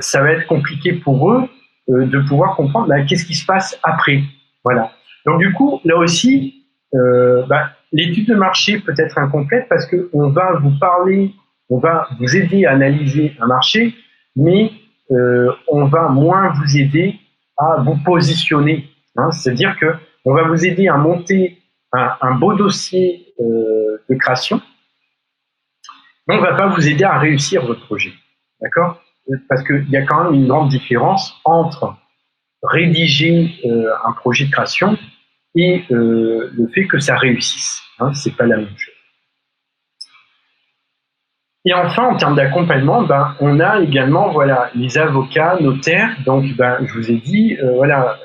ça va être compliqué pour eux de pouvoir comprendre qu'est-ce qui se passe après. Voilà. Donc du coup, là aussi, l'étude de marché peut être incomplète parce qu'on va vous parler, on va vous aider à analyser un marché, mais on va moins vous aider à vous positionner. C'est-à-dire qu'on va vous aider à monter un beau dossier de création, mais on ne va pas vous aider à réussir votre projet. D'accord ? Parce qu'il y a quand même une grande différence entre rédiger un projet de création et le fait que ça réussisse. C'est pas la même chose. Et enfin, en termes d'accompagnement, on a également les avocats, notaires. Donc, je vous ai dit, il y a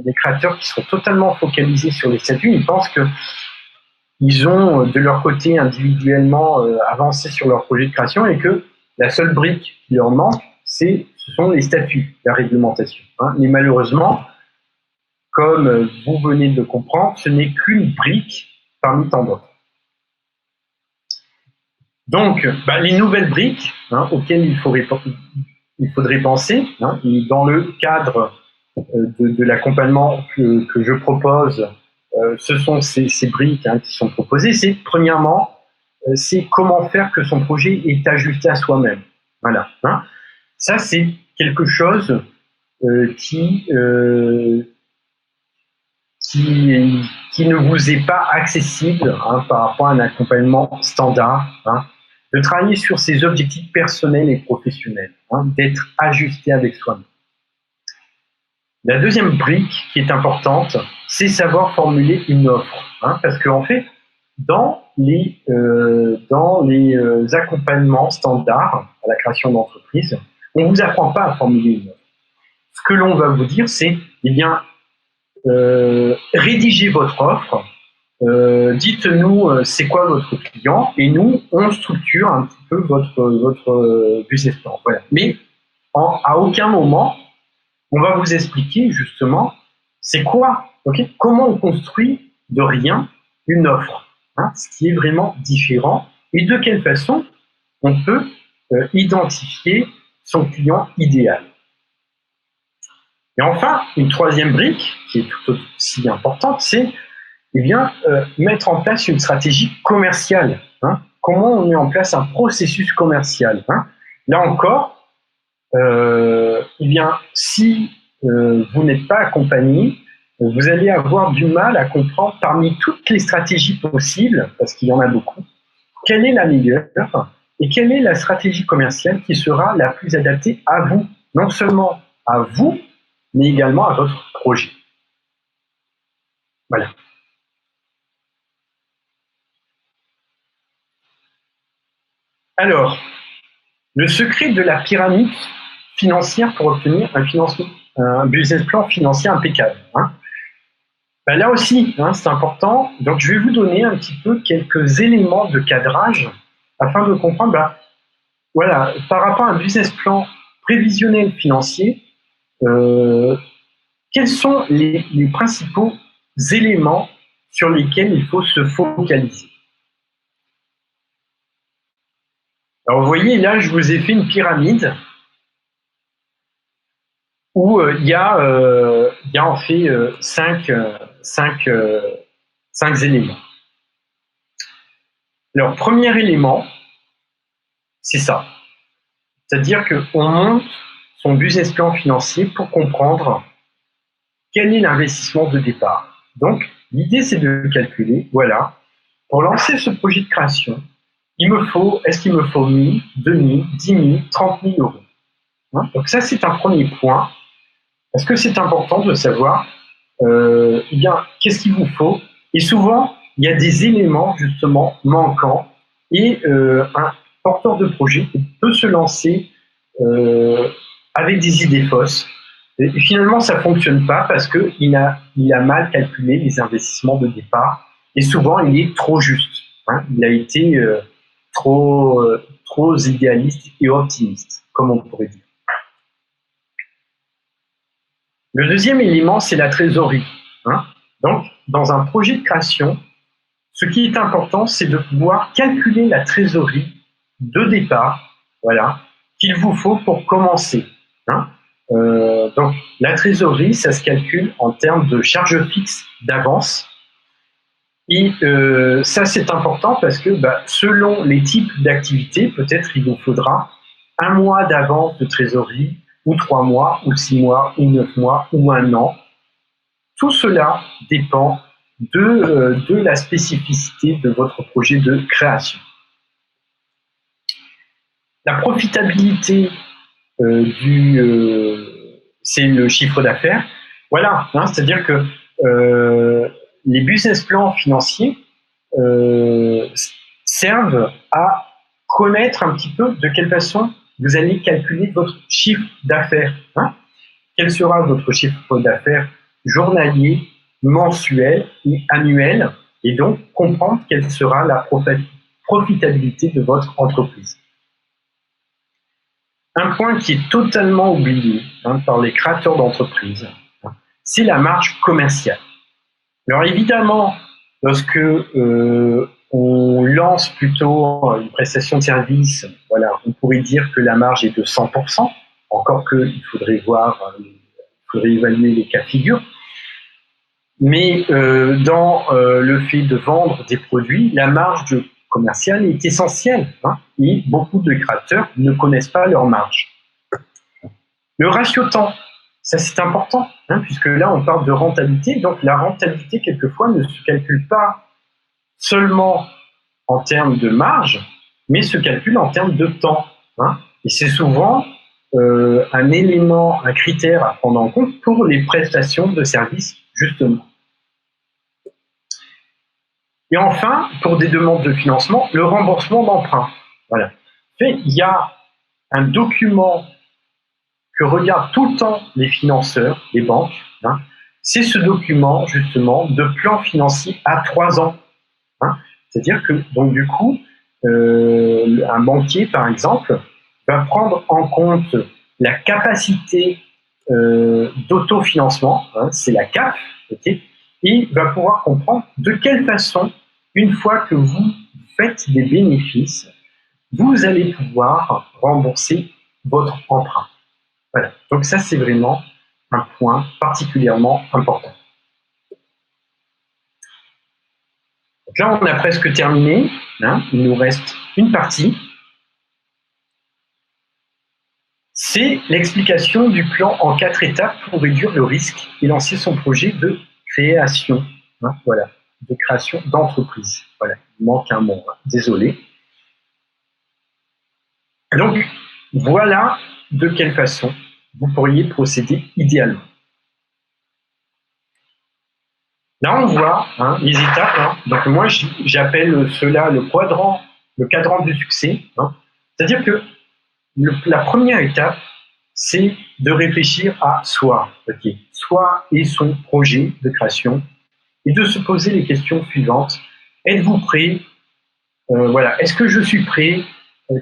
des créateurs qui sont totalement focalisés sur les statuts. Ils pensent qu'ils ont de leur côté individuellement avancé sur leur projet de création et que la seule brique qui leur manque, ce sont les statuts, la réglementation. Mais malheureusement, comme vous venez de le comprendre, ce n'est qu'une brique parmi tant d'autres. Donc, les nouvelles briques auxquelles il faudrait penser, et dans le cadre de l'accompagnement que je propose, ce sont ces briques qui sont proposées. C'est premièrement, c'est comment faire que son projet est ajusté à soi-même. Voilà. Ça, c'est quelque chose qui ne vous est pas accessible par rapport à un accompagnement standard. De travailler sur ses objectifs personnels et professionnels, d'être ajusté avec soi-même. La deuxième brique qui est importante, c'est savoir formuler une offre. Parce qu'en fait, dans les accompagnements standards à la création d'entreprise, on ne vous apprend pas à formuler une offre. Ce que l'on va vous dire, c'est, rédigez votre offre, dites-nous c'est quoi votre client, et nous, on structure un petit peu votre business plan. Voilà. Mais à aucun moment, on va vous expliquer justement c'est quoi, comment on construit de rien une offre, ce qui est vraiment différent, et de quelle façon on peut identifier son client idéal. Et enfin, une troisième brique, qui est tout aussi importante, c'est mettre en place une stratégie commerciale. comment on met en place un processus commercial, hein. Là encore, eh bien, si vous n'êtes pas accompagné, vous allez avoir du mal à comprendre parmi toutes les stratégies possibles, parce qu'il y en a beaucoup, quelle est la meilleure et quelle est la stratégie commerciale qui sera la plus adaptée à vous, non seulement à vous, mais également à votre projet. Voilà. Alors, le secret de la pyramide financière pour obtenir un business plan financier impeccable, hein. Ben là aussi, hein, c'est important. Donc, je vais vous donner un petit peu quelques éléments de cadrage afin de comprendre, voilà, par rapport à un business plan prévisionnel financier, quels sont les principaux éléments sur lesquels il faut se focaliser. Alors, vous voyez, là, je vous ai fait une pyramide où il y a en fait cinq éléments. Alors, premier élément, c'est ça. C'est-à-dire qu'on monte son business plan financier pour comprendre quel est l'investissement de départ. Donc, l'idée, c'est de calculer, voilà, pour lancer ce projet de création, est-ce qu'il me faut 1000, 2000, 10 000, 30 000 euros, hein. Donc ça, c'est un premier point, parce que c'est important de savoir, eh bien, qu'est-ce qu'il vous faut. Et souvent, il y a des éléments, justement, manquants, et un porteur de projet peut se lancer avec des idées fausses. Et finalement, ça ne fonctionne pas parce qu'il a mal calculé les investissements de départ. Et souvent, il est trop juste, hein. Il a été trop idéaliste et optimiste, comme on pourrait dire. Le deuxième élément, c'est la trésorerie, hein. Donc, dans un projet de création, ce qui est important, c'est de pouvoir calculer la trésorerie de départ, voilà, qu'il vous faut pour commencer, hein. Donc, la trésorerie, ça se calcule en termes de charges fixes d'avance. Et ça, c'est important parce que selon les types d'activités, peut-être il vous faudra 1 mois d'avance de trésorerie, ou 3 mois, ou 6 mois, ou 9 mois, ou 1 an. Tout cela dépend de la spécificité de votre projet de création. La profitabilité c'est le chiffre d'affaires. Voilà, hein, c'est-à-dire que les business plans financiers servent à connaître un petit peu de quelle façon vous allez calculer votre chiffre d'affaires, hein. Quel sera votre chiffre d'affaires journalier, mensuel et annuel, et donc comprendre quelle sera la profitabilité de votre entreprise. Un point qui est totalement oublié, hein, par les créateurs d'entreprises, hein, c'est la marge commerciale. Alors évidemment, lorsque on lance plutôt une prestation de service, voilà, on pourrait dire que la marge est de 100%, encore qu'il faudrait évaluer les cas de figure. Mais dans le fait de vendre des produits, la marge commerciale est essentielle, hein, et beaucoup de créateurs ne connaissent pas leur marge. Le ratio temps, ça c'est important, hein, puisque là on parle de rentabilité, donc la rentabilité quelquefois ne se calcule pas seulement en termes de marge, mais se calcule en termes de temps, hein, et c'est souvent un élément, un critère à prendre en compte pour les prestations de services, justement. Et enfin, pour des demandes de financement, le remboursement d'emprunt. Voilà. Il y a un document que regardent tout le temps les financeurs, les banques, hein. C'est ce document, justement, de plan financier à 3 ans. Hein. C'est-à-dire que, donc, du coup, un banquier, par exemple, va prendre en compte la capacité d'autofinancement, hein, c'est la CAF, okay, et va pouvoir comprendre de quelle façon, une fois que vous faites des bénéfices, vous allez pouvoir rembourser votre emprunt. Voilà. Donc ça, c'est vraiment un point particulièrement important. Donc là, on a presque terminé. il nous reste une partie. C'est l'explication du plan en 4 étapes pour réduire le risque et lancer son projet de création. Voilà, de création d'entreprise. Voilà, il manque un mot, désolé. Donc, voilà de quelle façon vous pourriez procéder idéalement. Là, on voit les étapes. Donc, moi, j'appelle cela le cadran du succès. C'est-à-dire que la première étape, c'est de réfléchir à soi, soi et son projet de création, et de se poser les questions suivantes. Êtes-vous prêt? Voilà. Est-ce que je suis prêt?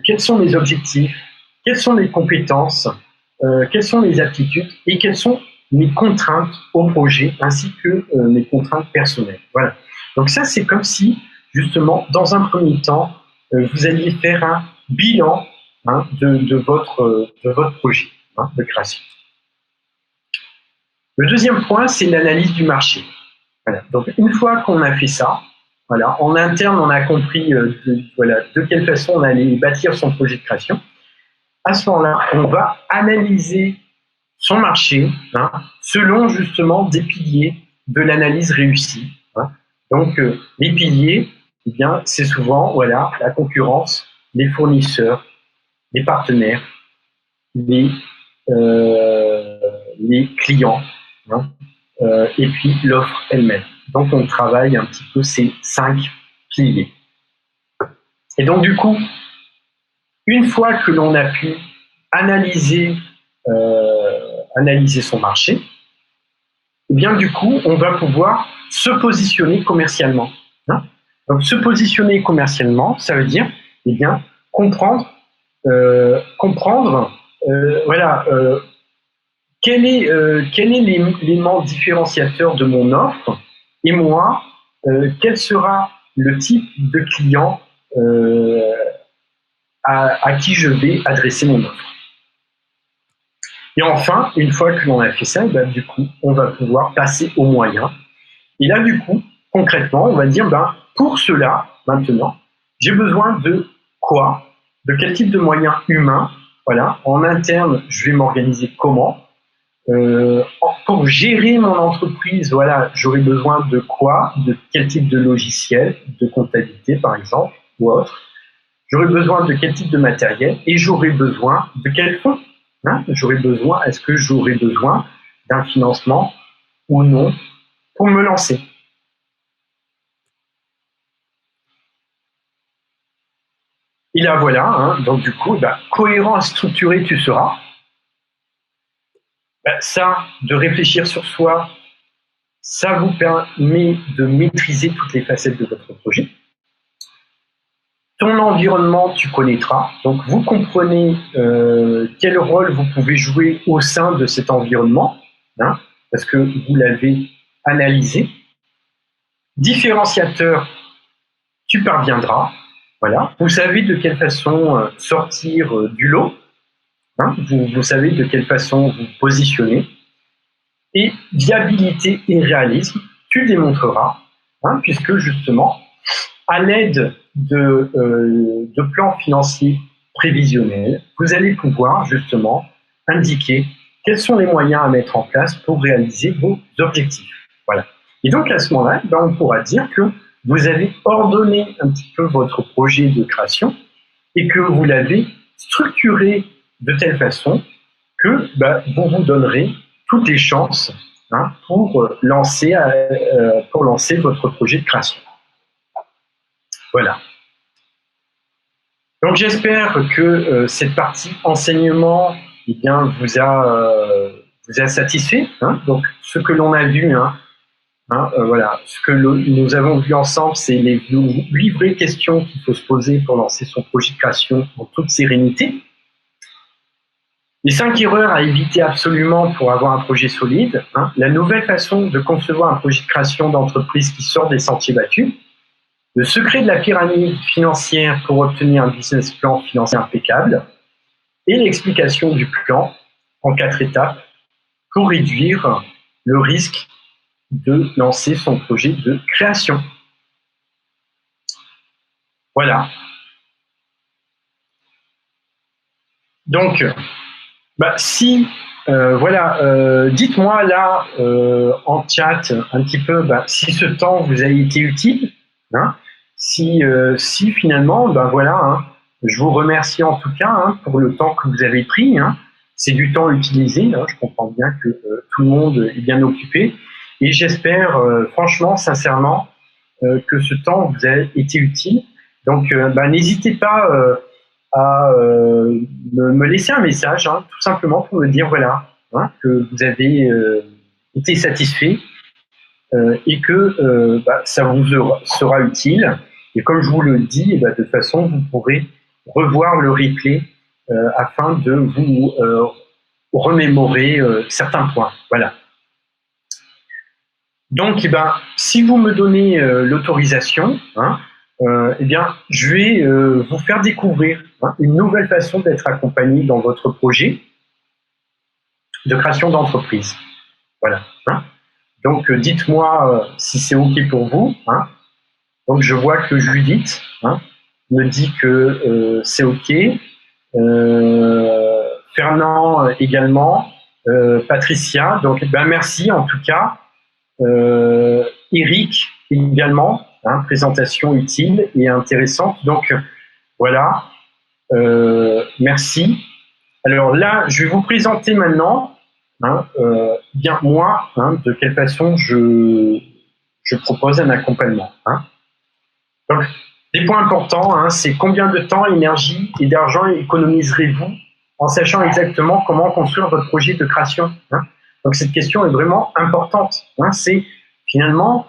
Quels sont mes objectifs? Quelles sont mes compétences? Quelles sont mes aptitudes? Et quelles sont mes contraintes au projet, ainsi que mes contraintes personnelles? Voilà. Donc ça, c'est comme si, justement, dans un premier temps, vous alliez faire un bilan de votre projet de création. Le deuxième point, c'est l'analyse du marché. Voilà. Donc, une fois qu'on a fait ça, voilà, en interne, on a compris de quelle façon on allait bâtir son projet de création. À ce moment-là, on va analyser son marché selon justement des piliers de l'analyse réussie. Donc, les piliers, eh bien, c'est souvent la concurrence, les fournisseurs, les partenaires, les clients, et puis l'offre elle-même. Donc, on travaille un petit peu ces 5 piliers. Et donc, du coup, une fois que l'on a pu analyser son marché, eh bien, du coup, on va pouvoir se positionner commercialement. Donc, se positionner commercialement, ça veut dire, eh bien, comprendre quel est l'élément différenciateur de mon offre, et moi, quel sera le type de client à qui je vais adresser mon offre. Et enfin, une fois que l'on a fait ça, du coup, on va pouvoir passer aux moyens. Et là, du coup, concrètement, on va dire, pour cela, maintenant, j'ai besoin de quoi? De quel type de moyens humains? Voilà. En interne, je vais m'organiser comment? Pour gérer mon entreprise, voilà, j'aurai besoin de quoi? De quel type de logiciel, de comptabilité par exemple, ou autre. J'aurai besoin de quel type de matériel, et j'aurai besoin de quel fonds? Est-ce que j'aurai besoin d'un financement ou non pour me lancer? Et là voilà, donc du coup, cohérent et structuré tu seras. Ça, de réfléchir sur soi, ça vous permet de maîtriser toutes les facettes de votre projet. Ton environnement, tu connaîtras. Donc, vous comprenez quel rôle vous pouvez jouer au sein de cet environnement, parce que vous l'avez analysé. Différenciateur, tu parviendras. Voilà. Vous savez de quelle façon sortir du lot. Vous savez de quelle façon vous positionner. Et viabilité et réalisme, tu démontreras, puisque justement, à l'aide de plans financiers prévisionnels, vous allez pouvoir justement indiquer quels sont les moyens à mettre en place pour réaliser vos objectifs. Voilà. Et donc à ce moment-là, on pourra dire que vous avez ordonné un petit peu votre projet de création et que vous l'avez structuré de telle façon que vous vous donnerez toutes les chances pour lancer votre projet de création. Voilà. Donc j'espère que cette partie enseignement vous a satisfait. Donc ce que l'on a vu, ce que nous avons vu ensemble, c'est les 8 vraies questions qu'il faut se poser pour lancer son projet de création en toute sérénité. Les 5 erreurs à éviter absolument pour avoir un projet solide. La nouvelle façon de concevoir un projet de création d'entreprise qui sort des sentiers battus. Le secret de la pyramide financière pour obtenir un business plan financier impeccable. Et l'explication du plan en 4 étapes pour réduire le risque de lancer son projet de création. Voilà. Donc, si, dites-moi là en chat un petit peu si ce temps vous a été utile, hein, si finalement, je vous remercie en tout cas pour le temps que vous avez pris. C'est du temps utilisé, je comprends bien que tout le monde est bien occupé et j'espère franchement, sincèrement, que ce temps vous a été utile. Donc, n'hésitez pas à me laisser un message, tout simplement pour me dire que vous avez été satisfait et que ça vous sera utile. Et comme je vous le dis, de toute façon, vous pourrez revoir le replay afin de vous remémorer certains points. Voilà. Donc, si vous me donnez l'autorisation, je vais vous faire découvrir une nouvelle façon d'être accompagné dans votre projet de création d'entreprise. Voilà. Donc, dites-moi si c'est OK pour vous. Donc, je vois que Judith me dit que c'est OK. Fernand également. Patricia. Donc, merci en tout cas. Eric également. Présentation utile et intéressante. Donc, voilà. Merci. Alors là, je vais vous présenter maintenant moi, de quelle façon je propose un accompagnement. Donc, des points importants, c'est combien de temps, énergie et d'argent économiserez-vous en sachant exactement comment construire votre projet de création. Donc, cette question est vraiment importante. C'est finalement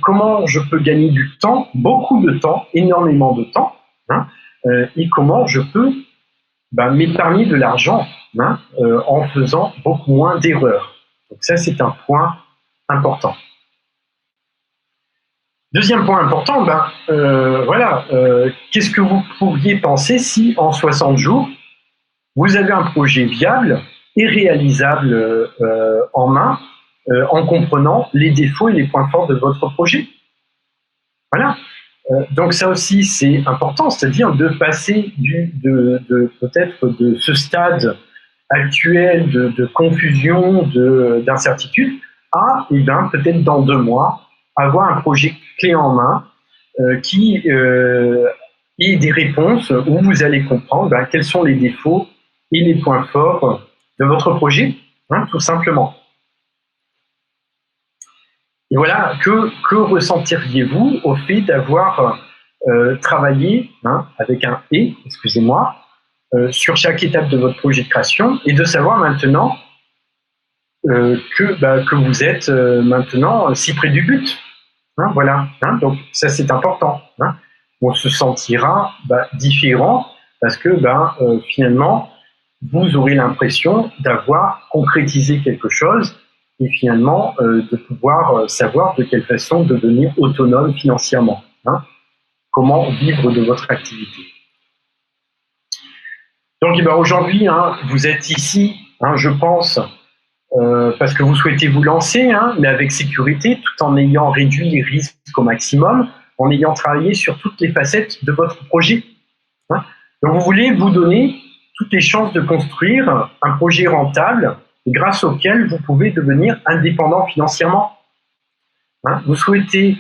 comment je peux gagner du temps, beaucoup de temps, énormément de temps, et comment je peux m'épargner de l'argent en faisant beaucoup moins d'erreurs. Donc ça, c'est un point important. Deuxième point important, qu'est-ce que vous pourriez penser si en 60 jours, vous avez un projet viable et réalisable en main, en comprenant les défauts et les points forts de votre projet. Voilà. Donc ça aussi, c'est important, c'est-à-dire de passer peut-être de ce stade actuel de confusion, d'incertitude, à peut-être dans 2 mois, avoir un projet clé en main qui ait des réponses où vous allez comprendre quels sont les défauts et les points forts de votre projet, tout simplement. Et voilà, que ressentiriez-vous au fait d'avoir travaillé avec un « et », excusez-moi, sur chaque étape de votre projet de création et de savoir maintenant que vous êtes maintenant si près du but. Voilà. Donc ça, c'est important. On se sentira différent parce que finalement, vous aurez l'impression d'avoir concrétisé quelque chose et finalement de pouvoir savoir de quelle façon devenir autonome financièrement. Comment vivre de votre activité. Donc aujourd'hui, vous êtes ici, je pense, parce que vous souhaitez vous lancer, mais avec sécurité, tout en ayant réduit les risques au maximum, en ayant travaillé sur toutes les facettes de votre projet. Donc vous voulez vous donner toutes les chances de construire un projet rentable grâce auquel vous pouvez devenir indépendant financièrement. Vous souhaitez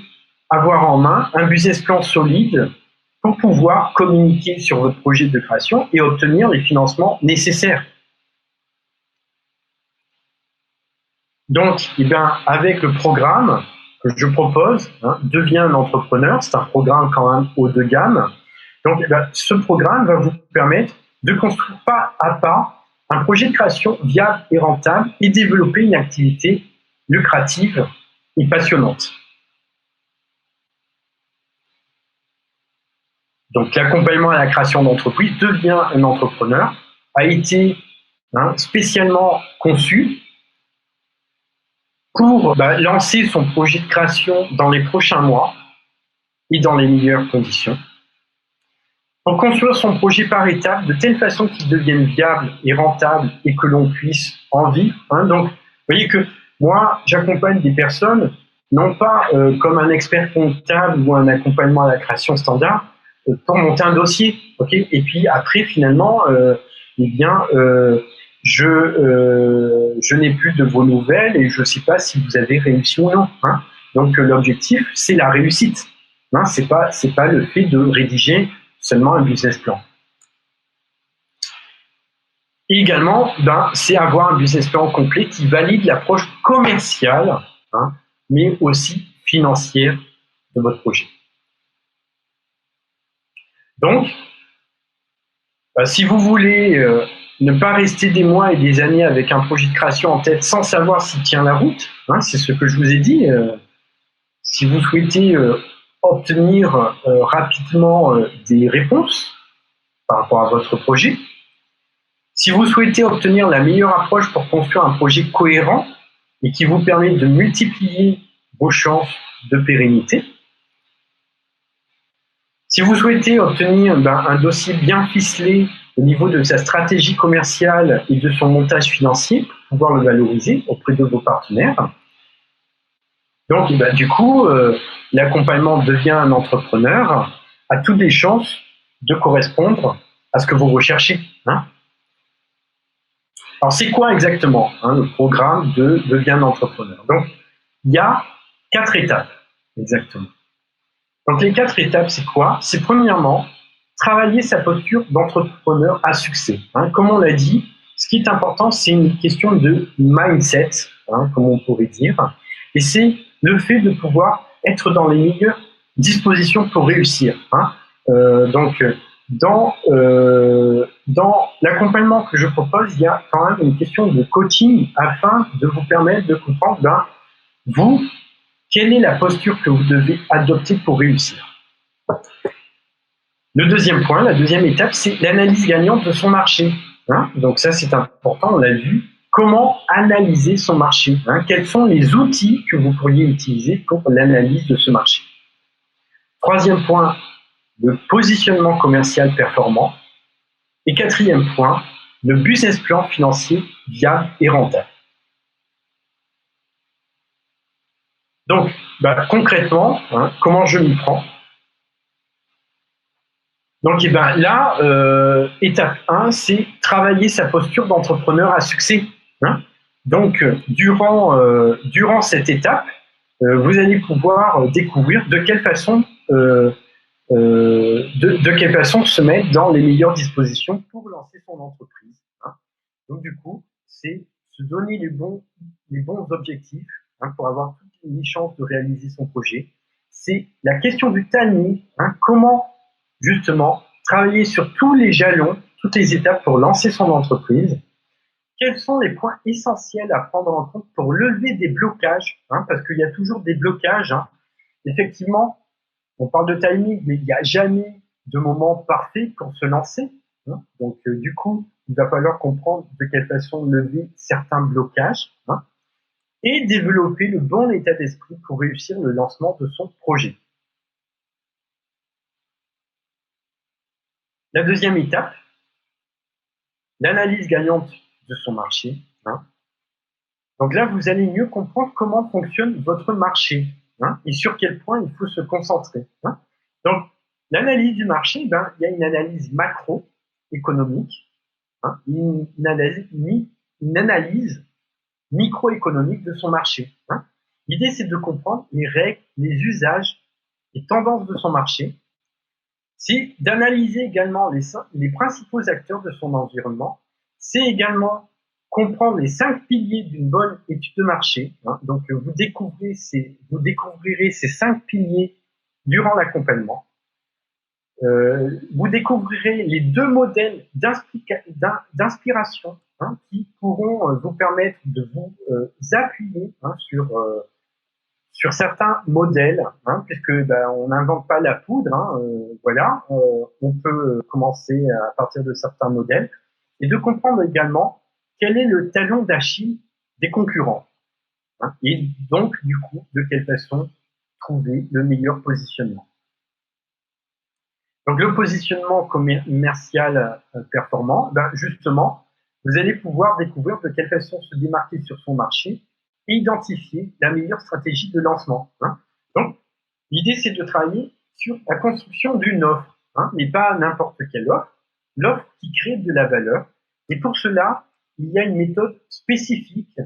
avoir en main un business plan solide pour pouvoir communiquer sur votre projet de création et obtenir les financements nécessaires. Donc, avec le programme que je propose, Deviens un entrepreneur, c'est un programme quand même haut de gamme. Donc, ce programme va vous permettre de construire pas à pas un projet de création viable et rentable et développer une activité lucrative et passionnante. Donc, l'accompagnement à la création d'entreprise, Deviens un entrepreneur, a été spécialement conçu pour lancer son projet de création dans les prochains mois et dans les meilleures conditions. Pour construire son projet par étapes de telle façon qu'il devienne viable et rentable et que l'on puisse en vivre. Donc, vous voyez que moi, j'accompagne des personnes, non pas comme un expert comptable ou un accompagnement à la création standard, pour monter un dossier, ok. Et puis après, finalement, eh bien, je n'ai plus de vos nouvelles et je ne sais pas si vous avez réussi ou non. Hein. Donc l'objectif, c'est la réussite. Hein, c'est pas le fait de rédiger seulement un business plan. Et également, c'est avoir un business plan complet qui valide l'approche commerciale, hein, mais aussi financière de votre projet. Donc, si vous voulez ne pas rester des mois et des années avec un projet de création en tête sans savoir s'il tient la route, hein, c'est ce que je vous ai dit. Si vous souhaitez obtenir rapidement des réponses par rapport à votre projet, si vous souhaitez obtenir la meilleure approche pour construire un projet cohérent et qui vous permet de multiplier vos chances de pérennité, si vous souhaitez obtenir un dossier bien ficelé au niveau de sa stratégie commerciale et de son montage financier pour pouvoir le valoriser auprès de vos partenaires, donc du coup, l'accompagnement devient un entrepreneur a toutes les chances de correspondre à ce que vous recherchez. Hein. Alors c'est quoi exactement le programme de devient un entrepreneur? Donc il y a 4 étapes exactement. Donc les 4 étapes, c'est quoi? C'est premièrement, travailler sa posture d'entrepreneur à succès. Hein. Comme on l'a dit, ce qui est important, c'est une question de mindset, comme on pourrait dire, et c'est le fait de pouvoir être dans les meilleures dispositions pour réussir. Hein. Donc, dans l'accompagnement que je propose, il y a quand même une question de coaching afin de vous permettre de comprendre, vous, quelle est la posture que vous devez adopter pour réussir. Le deuxième point, la deuxième étape, c'est l'analyse gagnante de son marché. Hein. Donc ça, c'est important, on l'a vu. Comment analyser son marché, hein. Quels sont les outils que vous pourriez utiliser pour l'analyse de ce marché. Troisième point, le positionnement commercial performant. Et quatrième point, le business plan financier viable et rentable. Donc, concrètement, comment je m'y prends? Donc, là, étape 1, c'est travailler sa posture d'entrepreneur à succès. Hein. Donc, durant cette étape, vous allez pouvoir découvrir de quelle façon se mettre dans les meilleures dispositions pour lancer son entreprise. Hein. Donc, du coup, c'est se donner les bons objectifs pour avoir toutes les chances de réaliser son projet. C'est la question du timing. Comment justement travailler sur tous les jalons, toutes les étapes pour lancer son entreprise. Quels sont les points essentiels à prendre en compte pour lever des blocages, parce qu'il y a toujours des blocages. Effectivement, on parle de timing, mais il n'y a jamais de moment parfait pour se lancer. Donc, du coup, il va falloir comprendre de quelle façon lever certains blocages et développer le bon état d'esprit pour réussir le lancement de son projet. La deuxième étape, l'analyse gagnante de son marché. Donc là, vous allez mieux comprendre comment fonctionne votre marché et sur quel point il faut se concentrer. Donc, l'analyse du marché, il y a une analyse macroéconomique, une analyse microéconomique de son marché. L'idée, c'est de comprendre les règles, les usages, les tendances de son marché. C'est d'analyser également les principaux acteurs de son environnement. C'est également comprendre les 5 piliers d'une bonne étude de marché. Donc, vous découvrirez ces 5 piliers durant l'accompagnement. Vous découvrirez les 2 modèles d'inspiration qui pourront vous permettre de vous appuyer sur certains modèles, puisque on n'invente pas la poudre, voilà, on peut commencer à partir de certains modèles, et de comprendre également quel est le talon d'Achille des concurrents, et donc du coup de quelle façon trouver le meilleur positionnement. Donc le positionnement commercial performant, justement, vous allez pouvoir découvrir de quelle façon se démarquer sur son marché et identifier la meilleure stratégie de lancement. Donc, l'idée, c'est de travailler sur la construction d'une offre. mais pas n'importe quelle offre, l'offre qui crée de la valeur. Et pour cela, il y a une méthode spécifique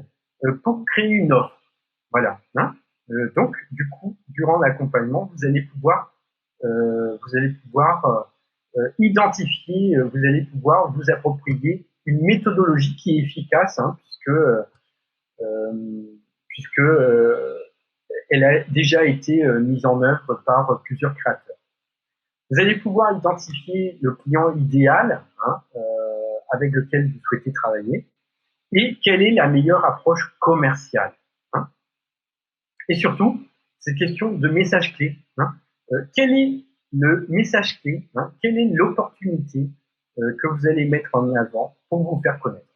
pour créer une offre. Voilà. Donc, du coup, durant l'accompagnement, vous allez pouvoir identifier, vous allez pouvoir vous approprier une méthodologie qui est efficace, puisque elle a déjà été mise en œuvre par plusieurs créateurs. Vous allez pouvoir identifier le client idéal avec lequel vous souhaitez travailler et quelle est la meilleure approche commerciale. Et surtout, cette question de message clé. Quel est le message clé, quelle est l'opportunité que vous allez mettre en avant pour vous faire connaître.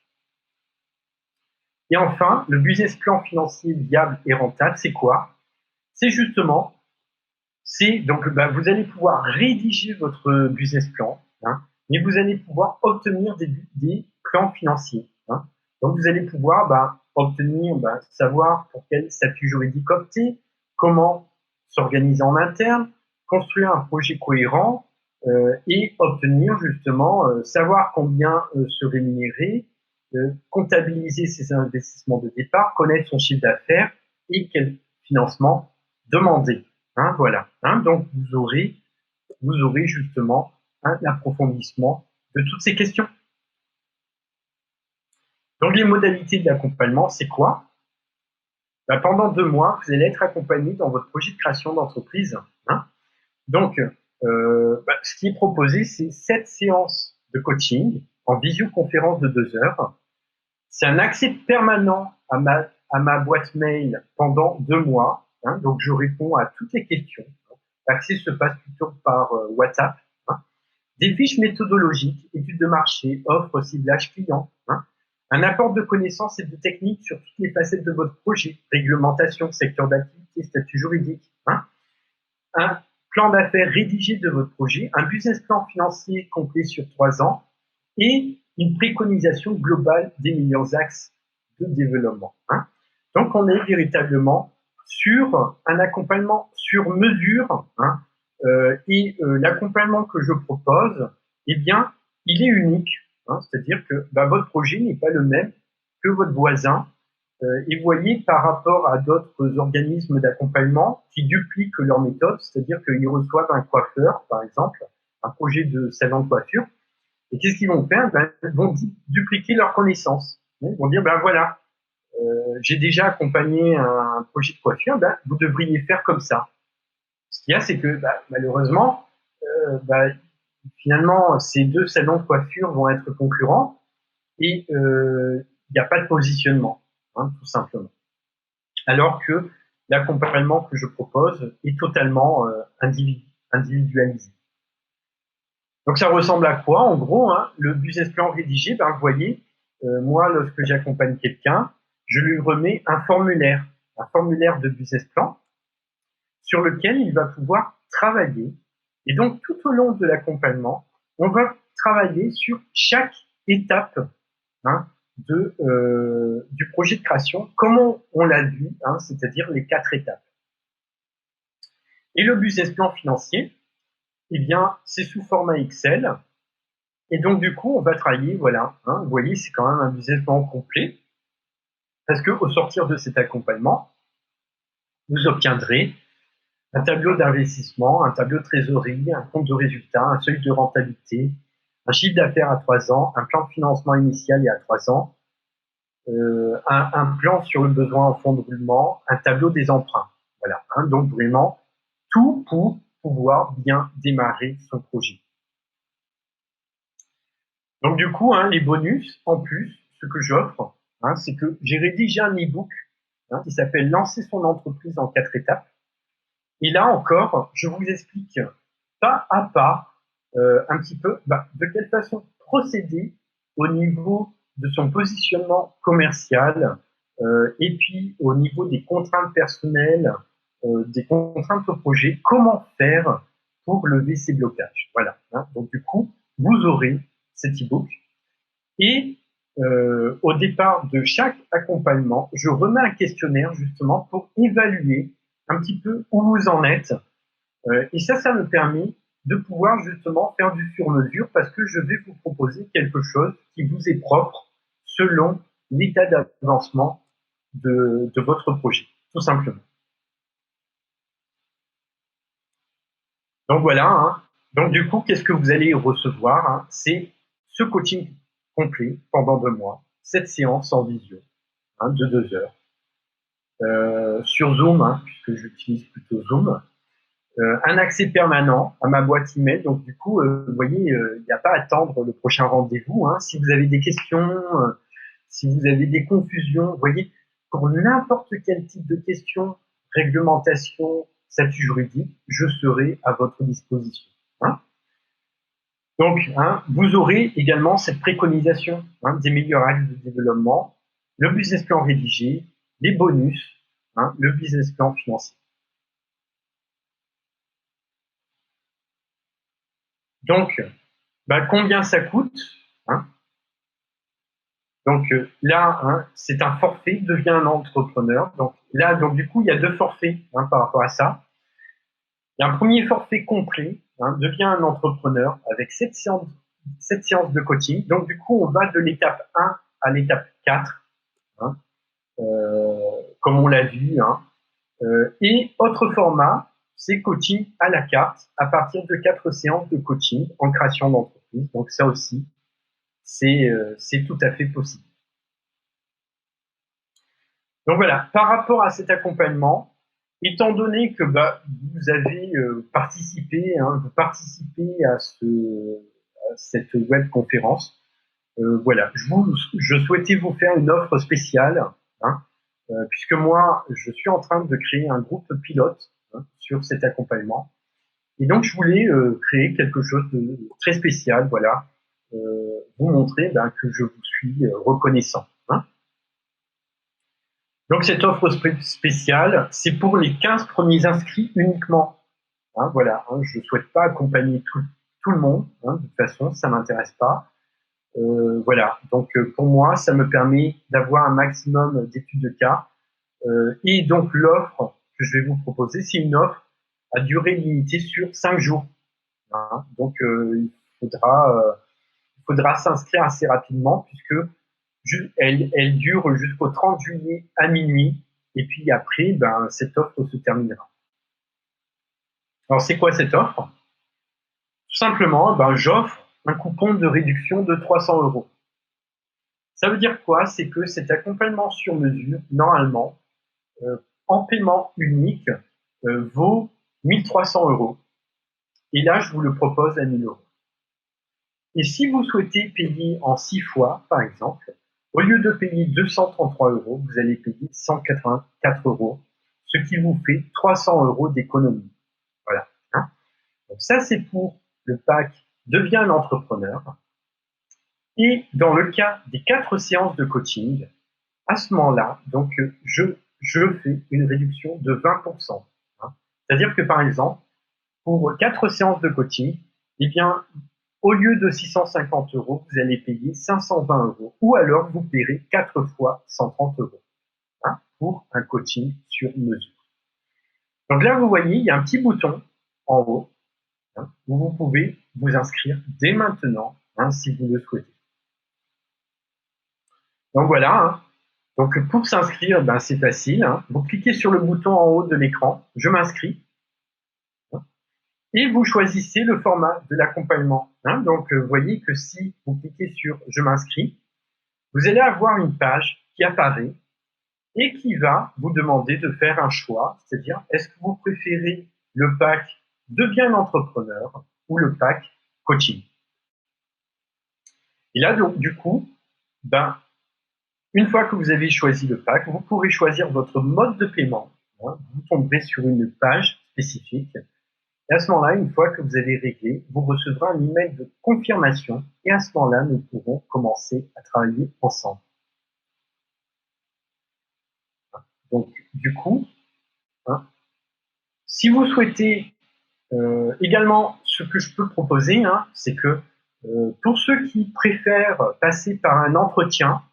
Et enfin, le business plan financier viable et rentable, c'est quoi? C'est justement, vous allez pouvoir rédiger votre business plan, mais vous allez pouvoir obtenir des plans financiers. Donc vous allez pouvoir obtenir, savoir pour quel statut juridique opter, comment s'organiser en interne, construire un projet cohérent et obtenir justement, savoir combien se rémunérer, comptabiliser ses investissements de départ, connaître son chiffre d'affaires et quel financement demander. Voilà. Donc vous aurez justement un approfondissement de toutes ces questions. Donc les modalités de l'accompagnement, c'est quoi? Pendant 2 mois, vous allez être accompagné dans votre projet de création d'entreprise. Donc, ce qui est proposé, c'est 7 séances de coaching en visioconférence de 2 heures. C'est un accès permanent à ma boîte mail pendant 2 mois. Donc, je réponds à toutes les questions. L'accès se passe plutôt par WhatsApp. Des fiches méthodologiques, études de marché, offres, ciblage client. Un apport de connaissances et de techniques sur toutes les facettes de votre projet, réglementation, secteur d'activité, statut juridique. Un plan d'affaires rédigé de votre projet, un business plan financier complet sur 3 ans et une préconisation globale des meilleurs axes de développement. Donc, on est véritablement sur un accompagnement sur mesure et l'accompagnement que je propose, eh bien, il est unique. C'est-à-dire que votre projet n'est pas le même que votre voisin. Et vous voyez, par rapport à d'autres organismes d'accompagnement qui dupliquent leur méthode, c'est-à-dire qu'ils reçoivent un coiffeur, par exemple, un projet de salon de coiffure, et qu'est-ce qu'ils vont faire? Ils vont dupliquer leurs connaissances. Ils vont dire, voilà, j'ai déjà accompagné un projet de coiffure, vous devriez faire comme ça. Ce qu'il y a, c'est que malheureusement, finalement, ces 2 salons de coiffure vont être concurrents et il n'y a pas de positionnement, tout simplement. Alors que l'accompagnement que je propose est totalement individualisé. Donc ça ressemble à quoi? En gros, le business plan rédigé, vous voyez, moi, lorsque j'accompagne quelqu'un, je lui remets un formulaire de business plan sur lequel il va pouvoir travailler. Et donc, tout au long de l'accompagnement, on va travailler sur chaque étape du projet de création, comme on l'a vu, c'est-à-dire les 4 étapes. Et le business plan financier, eh bien, c'est sous format Excel. Et donc, du coup, on va travailler, voilà, vous voyez, c'est quand même un business plan complet, parce qu'au sortir de cet accompagnement, vous obtiendrez un tableau d'investissement, un tableau de trésorerie, un compte de résultat, un seuil de rentabilité, un chiffre d'affaires à 3 ans, un plan de financement initial et à 3 ans, un plan sur le besoin en fonds de roulement, un tableau des emprunts. Voilà, donc vraiment tout pour pouvoir bien démarrer son projet. Donc du coup, les bonus, en plus, ce que j'offre, c'est que j'ai rédigé un e-book qui s'appelle « Lancer son entreprise en 4 étapes ». Et là encore, je vous explique pas à pas un petit peu de quelle façon procéder au niveau de son positionnement commercial et puis au niveau des contraintes personnelles, des contraintes au projet, comment faire pour lever ces blocages. Voilà. Donc du coup, vous aurez cet e-book et au départ de chaque accompagnement, je remets un questionnaire justement pour évaluer un petit peu où vous en êtes. Et ça me permet de pouvoir justement faire du sur-mesure parce que je vais vous proposer quelque chose qui vous est propre selon l'état d'avancement de votre projet, tout simplement. Donc voilà, hein. Donc du coup, qu'est-ce que vous allez recevoir, hein? C'est ce coaching complet pendant 2 mois, cette séance en visio, hein, de 2 heures, sur Zoom, hein, puisque j'utilise plutôt Zoom, un accès permanent à ma boîte email. Donc du coup, vous voyez, il n'y a pas à attendre le prochain rendez-vous, hein. Si vous avez des questions, si vous avez des confusions, vous voyez, pour n'importe quel type de questions, réglementation, statut juridique, je serai à votre disposition, hein. Donc, hein, vous aurez également cette préconisation, hein, des meilleurs axes de développement, le business plan rédigé, les bonus, hein, le business plan financier. Donc, combien ça coûte, hein? Donc là, hein, c'est un forfait, devient un entrepreneur. Donc là, du coup, il y a 2 forfaits, hein, par rapport à ça. Il y a un premier forfait complet, hein, devient un entrepreneur avec 7 séances de coaching. Donc du coup, on va de l'étape 1 à l'étape 4, hein, comme on l'a vu, hein. Et autre format, c'est coaching à la carte à partir de 4 séances de coaching en création d'entreprise. Donc ça aussi, c'est tout à fait possible. Donc voilà, par rapport à cet accompagnement, étant donné que vous avez participé, hein, vous participez à cette web conférence, voilà, je souhaitais vous faire une offre spéciale, hein, puisque moi, je suis en train de créer un groupe pilote, hein, sur cet accompagnement. Et donc, je voulais créer quelque chose de très spécial, voilà, vous montrer que je vous suis reconnaissant, hein. Donc, cette offre spéciale, c'est pour les 15 premiers inscrits uniquement, hein, voilà, hein, je ne souhaite pas accompagner tout le monde, hein, de toute façon, ça ne m'intéresse pas. Voilà, donc pour moi, ça me permet d'avoir un maximum d'études de cas. Et donc, l'offre que je vais vous proposer, c'est une offre à durée limitée sur 5 jours, hein. Donc, il faudra s'inscrire assez rapidement puisque elle dure jusqu'au 30 juillet à minuit. Et puis après, cette offre se terminera. Alors, c'est quoi cette offre? Tout simplement, j'offre un coupon de réduction de 300 euros. Ça veut dire quoi? C'est que cet accompagnement sur mesure, normalement, en paiement unique, vaut 1300 euros. Et là, je vous le propose à 1000 euros. Et si vous souhaitez payer en 6 fois, par exemple, au lieu de payer 233 euros, vous allez payer 184 euros, ce qui vous fait 300 euros d'économie. Voilà, hein. Donc ça, c'est pour le pack Deviens un entrepreneur. Et dans le cas des 4 séances de coaching, à ce moment-là, donc je fais une réduction de 20%, hein. C'est-à-dire que par exemple, pour 4 séances de coaching, eh bien, au lieu de 650 euros, vous allez payer 520 euros. Ou alors, vous paierez 4 fois 130 euros, hein, pour un coaching sur mesure. Donc là, vous voyez, il y a un petit bouton en haut, hein, où vous pouvez vous inscrire dès maintenant, hein, si vous le souhaitez. Donc voilà, hein. Donc pour s'inscrire, c'est facile, hein. Vous cliquez sur le bouton en haut de l'écran, je m'inscris, hein, et vous choisissez le format de l'accompagnement, hein. Donc vous voyez que si vous cliquez sur je m'inscris, vous allez avoir une page qui apparaît et qui va vous demander de faire un choix, c'est-à-dire est-ce que vous préférez le pack Deviens un entrepreneur ou le pack coaching. Et là, donc, du coup, une fois que vous avez choisi le pack, vous pourrez choisir votre mode de paiement, hein. Vous tomberez sur une page spécifique. Et à ce moment-là, une fois que vous avez réglé, vous recevrez un email de confirmation. Et à ce moment-là, nous pourrons commencer à travailler ensemble. Donc, du coup, hein, si vous souhaitez également, ce que je peux proposer, hein, c'est que pour ceux qui préfèrent passer par un entretien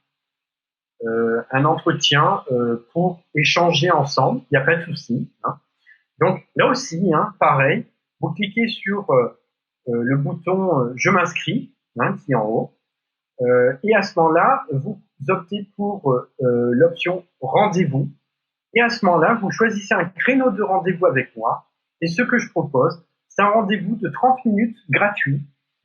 pour échanger ensemble, il n'y a pas de souci, hein. Donc là aussi, hein, pareil, vous cliquez sur le bouton Je m'inscris, qui est en haut. Et à ce moment-là, vous optez pour l'option Rendez-vous. Et à ce moment-là, vous choisissez un créneau de rendez-vous avec moi. Et ce que je propose, c'est un rendez-vous de 30 minutes gratuit.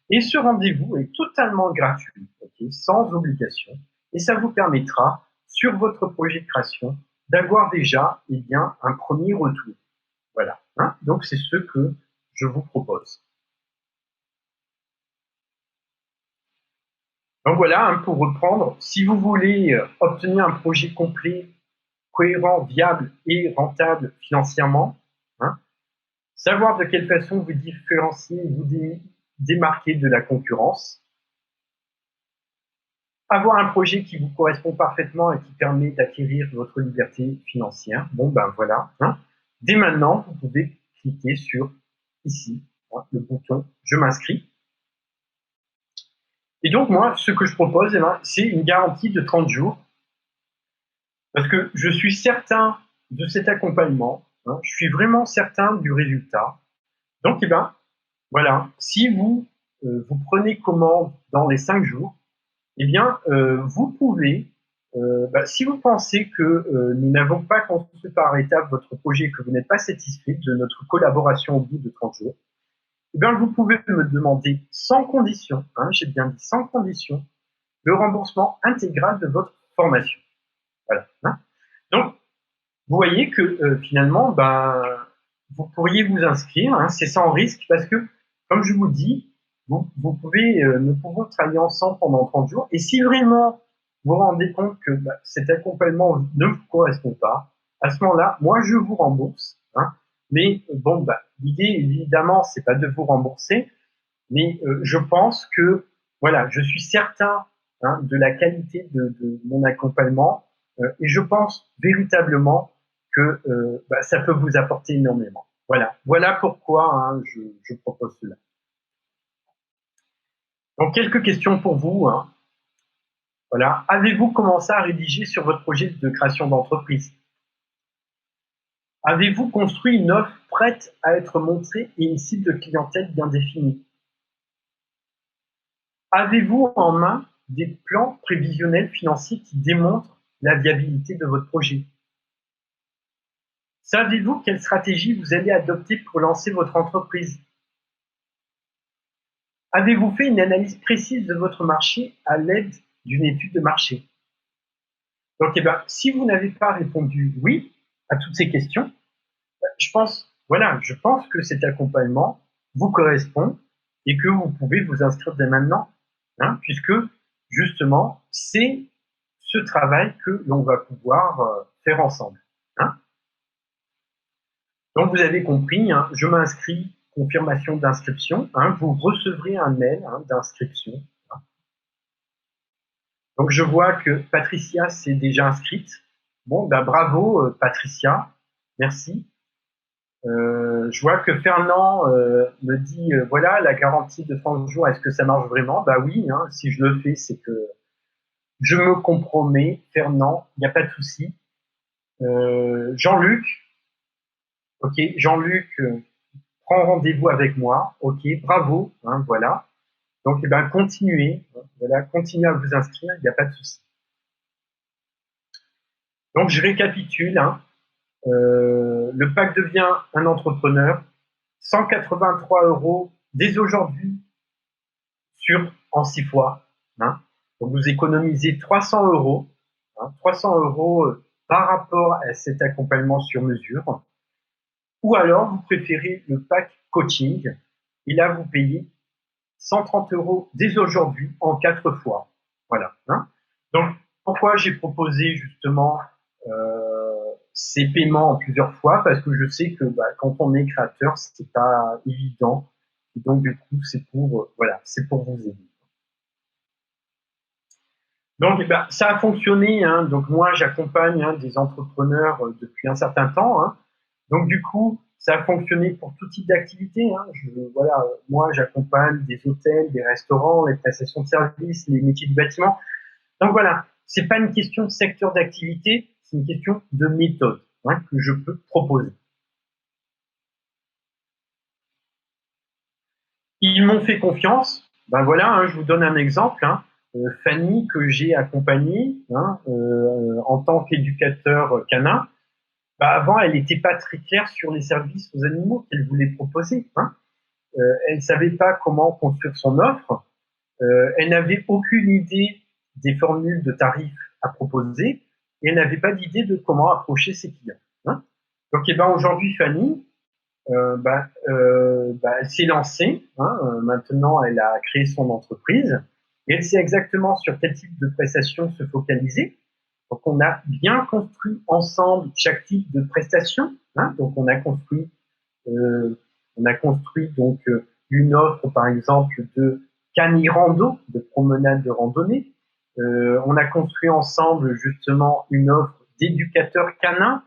Et ce rendez-vous est totalement gratuit, sans obligation. Et ça vous permettra, sur votre projet de création, d'avoir déjà un premier retour. Voilà. Donc, c'est ce que je vous propose. Donc voilà, pour reprendre, si vous voulez obtenir un projet complet, cohérent, viable et rentable financièrement, savoir de quelle façon vous différencier, vous démarquer de la concurrence, avoir un projet qui vous correspond parfaitement et qui permet d'acquérir votre liberté financière. Bon, ben voilà. Dès maintenant, vous pouvez cliquer sur ici, le bouton Je m'inscris. Et donc, moi, ce que je propose, c'est une garantie de 30 jours. Parce que je suis certain de cet accompagnement. Je suis vraiment certain du résultat. Donc, voilà, si vous prenez commande dans les 5 jours, vous pouvez, si vous pensez que nous n'avons pas construit par étapes votre projet et que vous n'êtes pas satisfait de notre collaboration au bout de 30 jours, vous pouvez me demander sans condition, j'ai bien dit sans condition, le remboursement intégral de votre formation. Voilà. Donc, vous voyez que finalement, vous pourriez vous inscrire, c'est sans risque parce que, comme je vous dis, nous pouvons travailler ensemble pendant 30 jours. Et si vraiment vous vous rendez compte que cet accompagnement ne vous correspond pas, à ce moment-là, moi, je vous rembourse. Mais bon, l'idée, évidemment, c'est pas de vous rembourser, mais je pense que, voilà, je suis certain de la qualité de mon accompagnement et je pense véritablement que ça peut vous apporter énormément. Voilà pourquoi je propose cela. Donc, quelques questions pour vous. Voilà. Avez-vous commencé à rédiger sur votre projet de création d'entreprise? Avez-vous construit une offre prête à être montrée et une cible de clientèle bien définie? Avez-vous en main des plans prévisionnels financiers qui démontrent la viabilité de votre projet? Savez-vous quelle stratégie vous allez adopter pour lancer votre entreprise? Avez-vous fait une analyse précise de votre marché à l'aide d'une étude de marché? Donc, si vous n'avez pas répondu oui à toutes ces questions, je pense que cet accompagnement vous correspond et que vous pouvez vous inscrire dès maintenant, puisque justement, c'est ce travail que l'on va pouvoir faire ensemble. Donc, vous avez compris, je m'inscris, confirmation d'inscription. Vous recevrez un mail d'inscription. Donc, je vois que Patricia s'est déjà inscrite. Bon, bravo Patricia, merci. Je vois que Fernand me dit, voilà, la garantie de 30 jours, est-ce que ça marche vraiment? Oui, si je le fais, c'est que je me compromets. Fernand, il n'y a pas de souci. Jean-Luc, ok, Jean-Luc prend rendez-vous avec moi, ok, bravo, voilà. Donc, continuez, continuez à vous inscrire, il n'y a pas de souci. Donc, je récapitule, le pack devient un entrepreneur, 183 € dès aujourd'hui en 6 fois. Donc, vous économisez 300 €, 300 € par rapport à cet accompagnement sur mesure. Ou alors, vous préférez le pack coaching, et là, vous payez 130 € dès aujourd'hui en 4 fois. Voilà. Donc, pourquoi j'ai proposé justement ces paiements en plusieurs fois? Parce que je sais que quand on est créateur, c'est pas évident. Et donc, du coup, c'est pour vous aider. Donc, ça a fonctionné. Donc, moi, j'accompagne des entrepreneurs depuis un certain temps. Donc, du coup, ça a fonctionné pour tout type d'activité. Moi, j'accompagne des hôtels, des restaurants, les prestations de services, les métiers du bâtiment. Donc, voilà, c'est pas une question de secteur d'activité, c'est une question de méthode que je peux proposer. Ils m'ont fait confiance. Ben voilà, hein, je vous donne un exemple. Hein. Fanny, que j'ai accompagnée hein, en tant qu'éducateur canin, bah avant, elle n'était pas très claire sur les services aux animaux qu'elle voulait proposer. Hein. Elle ne savait pas comment construire son offre. Elle n'avait aucune idée des formules de tarifs à proposer et elle n'avait pas d'idée de comment approcher ses clients. Hein. Donc, eh ben, aujourd'hui, Fanny, elle s'est lancée. Hein, maintenant, elle a créé son entreprise et elle sait exactement sur quel type de prestation se focaliser. Donc, on a bien construit ensemble chaque type de prestation. Hein, donc, euh, on a construit donc une offre, par exemple, de cani-rando, de promenade de randonnée. On a construit ensemble justement une offre d'éducateur canin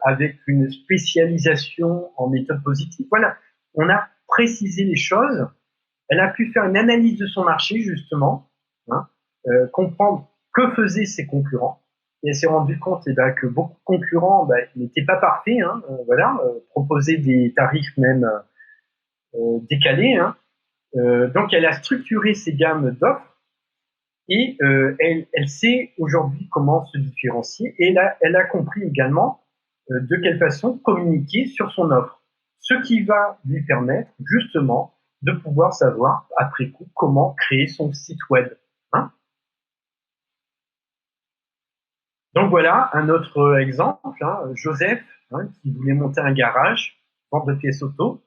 avec une spécialisation en méthode positive. Voilà, on a précisé les choses. Elle a pu faire une analyse de son marché, justement, hein, comprendre que faisaient ses concurrents. Et elle s'est rendue compte que beaucoup de concurrents n'étaient pas parfaits, hein, voilà, proposaient des tarifs même décalés. Hein. Donc, elle a structuré ses gammes d'offres et elle sait aujourd'hui comment se différencier et elle a compris également de quelle façon communiquer sur son offre. Ce qui va lui permettre justement de pouvoir savoir après coup comment créer son site web. Hein. Donc voilà un autre exemple, hein, Joseph, hein, qui voulait monter un garage, vente de pièces auto.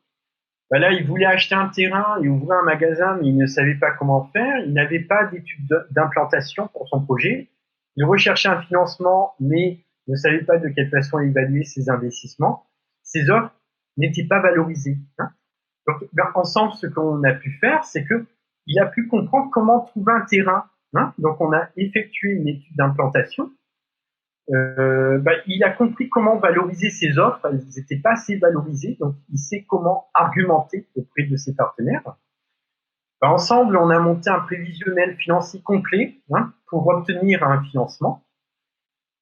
Ben là, il voulait acheter un terrain et ouvrir un magasin, mais il ne savait pas comment faire. Il n'avait pas d'études d'implantation pour son projet. Il recherchait un financement, mais ne savait pas de quelle façon évaluer ses investissements. Ses offres n'étaient pas valorisées. Hein. Donc, ensemble, ce qu'on a pu faire, c'est que il a pu comprendre comment trouver un terrain. Hein. Donc, on a effectué une étude d'implantation il a compris comment valoriser ses offres. Elles n'étaient pas assez valorisées, donc il sait comment argumenter auprès de ses partenaires. Ensemble, on a monté un prévisionnel financier complet hein, pour obtenir un financement.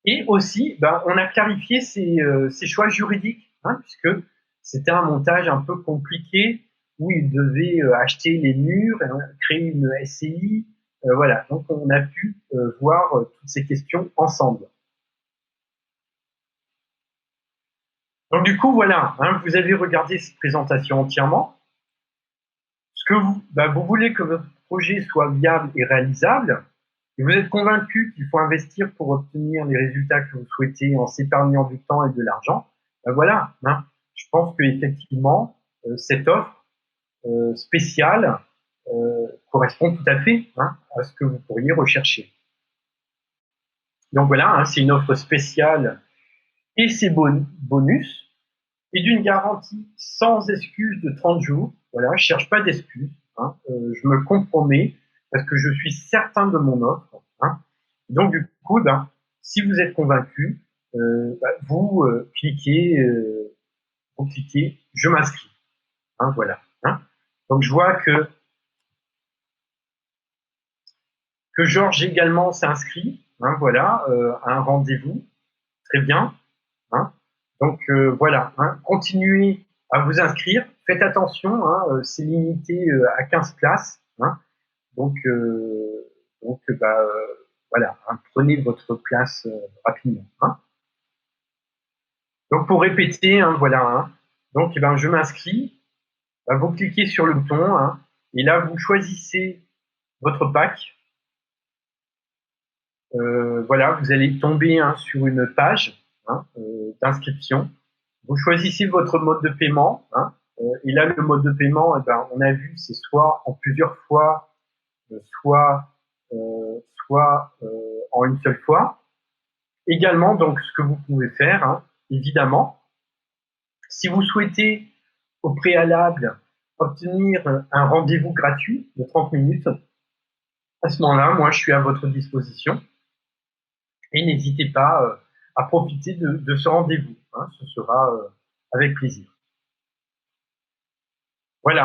Et aussi, on a clarifié ses choix juridiques, hein, puisque c'était un montage un peu compliqué où il devait acheter les murs, créer une SCI. Voilà, donc on a pu voir toutes ces questions ensemble. Donc du coup, voilà, hein, vous avez regardé cette présentation entièrement. Ce que vous voulez que votre projet soit viable et réalisable, et vous êtes convaincu qu'il faut investir pour obtenir les résultats que vous souhaitez en s'épargnant du temps et de l'argent. Voilà, hein, je pense qu'effectivement, cette offre spéciale correspond tout à fait hein, à ce que vous pourriez rechercher. Donc voilà, hein, c'est une offre spéciale et ses bonus et d'une garantie sans excuse de 30 jours. Voilà, je ne cherche pas d'excuses. Hein, je me compromets parce que je suis certain de mon offre. Hein. Donc, du coup, si vous êtes convaincu, vous cliquez, je m'inscris. Hein, voilà. Hein. Donc, je vois que Georges également s'inscrit. Hein, voilà, à un rendez-vous. Très bien. Hein. Donc voilà, hein, continuez à vous inscrire. Faites attention, hein, c'est limité à 15 places. Hein. Donc, voilà, hein, prenez votre place rapidement. Hein. Donc pour répéter, hein, voilà. Hein, donc je m'inscris. Vous cliquez sur le bouton hein, et là vous choisissez votre pack. Voilà, vous allez tomber hein, sur une page hein, d'inscription. Vous choisissez votre mode de paiement. Hein, et là, le mode de paiement, on a vu, c'est soit en plusieurs fois, soit en une seule fois. Également, donc, ce que vous pouvez faire, hein, évidemment, si vous souhaitez au préalable obtenir un rendez-vous gratuit de 30 minutes, à ce moment-là, moi, je suis à votre disposition. Et n'hésitez pas à profiter de ce rendez-vous. Hein, ce sera avec plaisir. Voilà.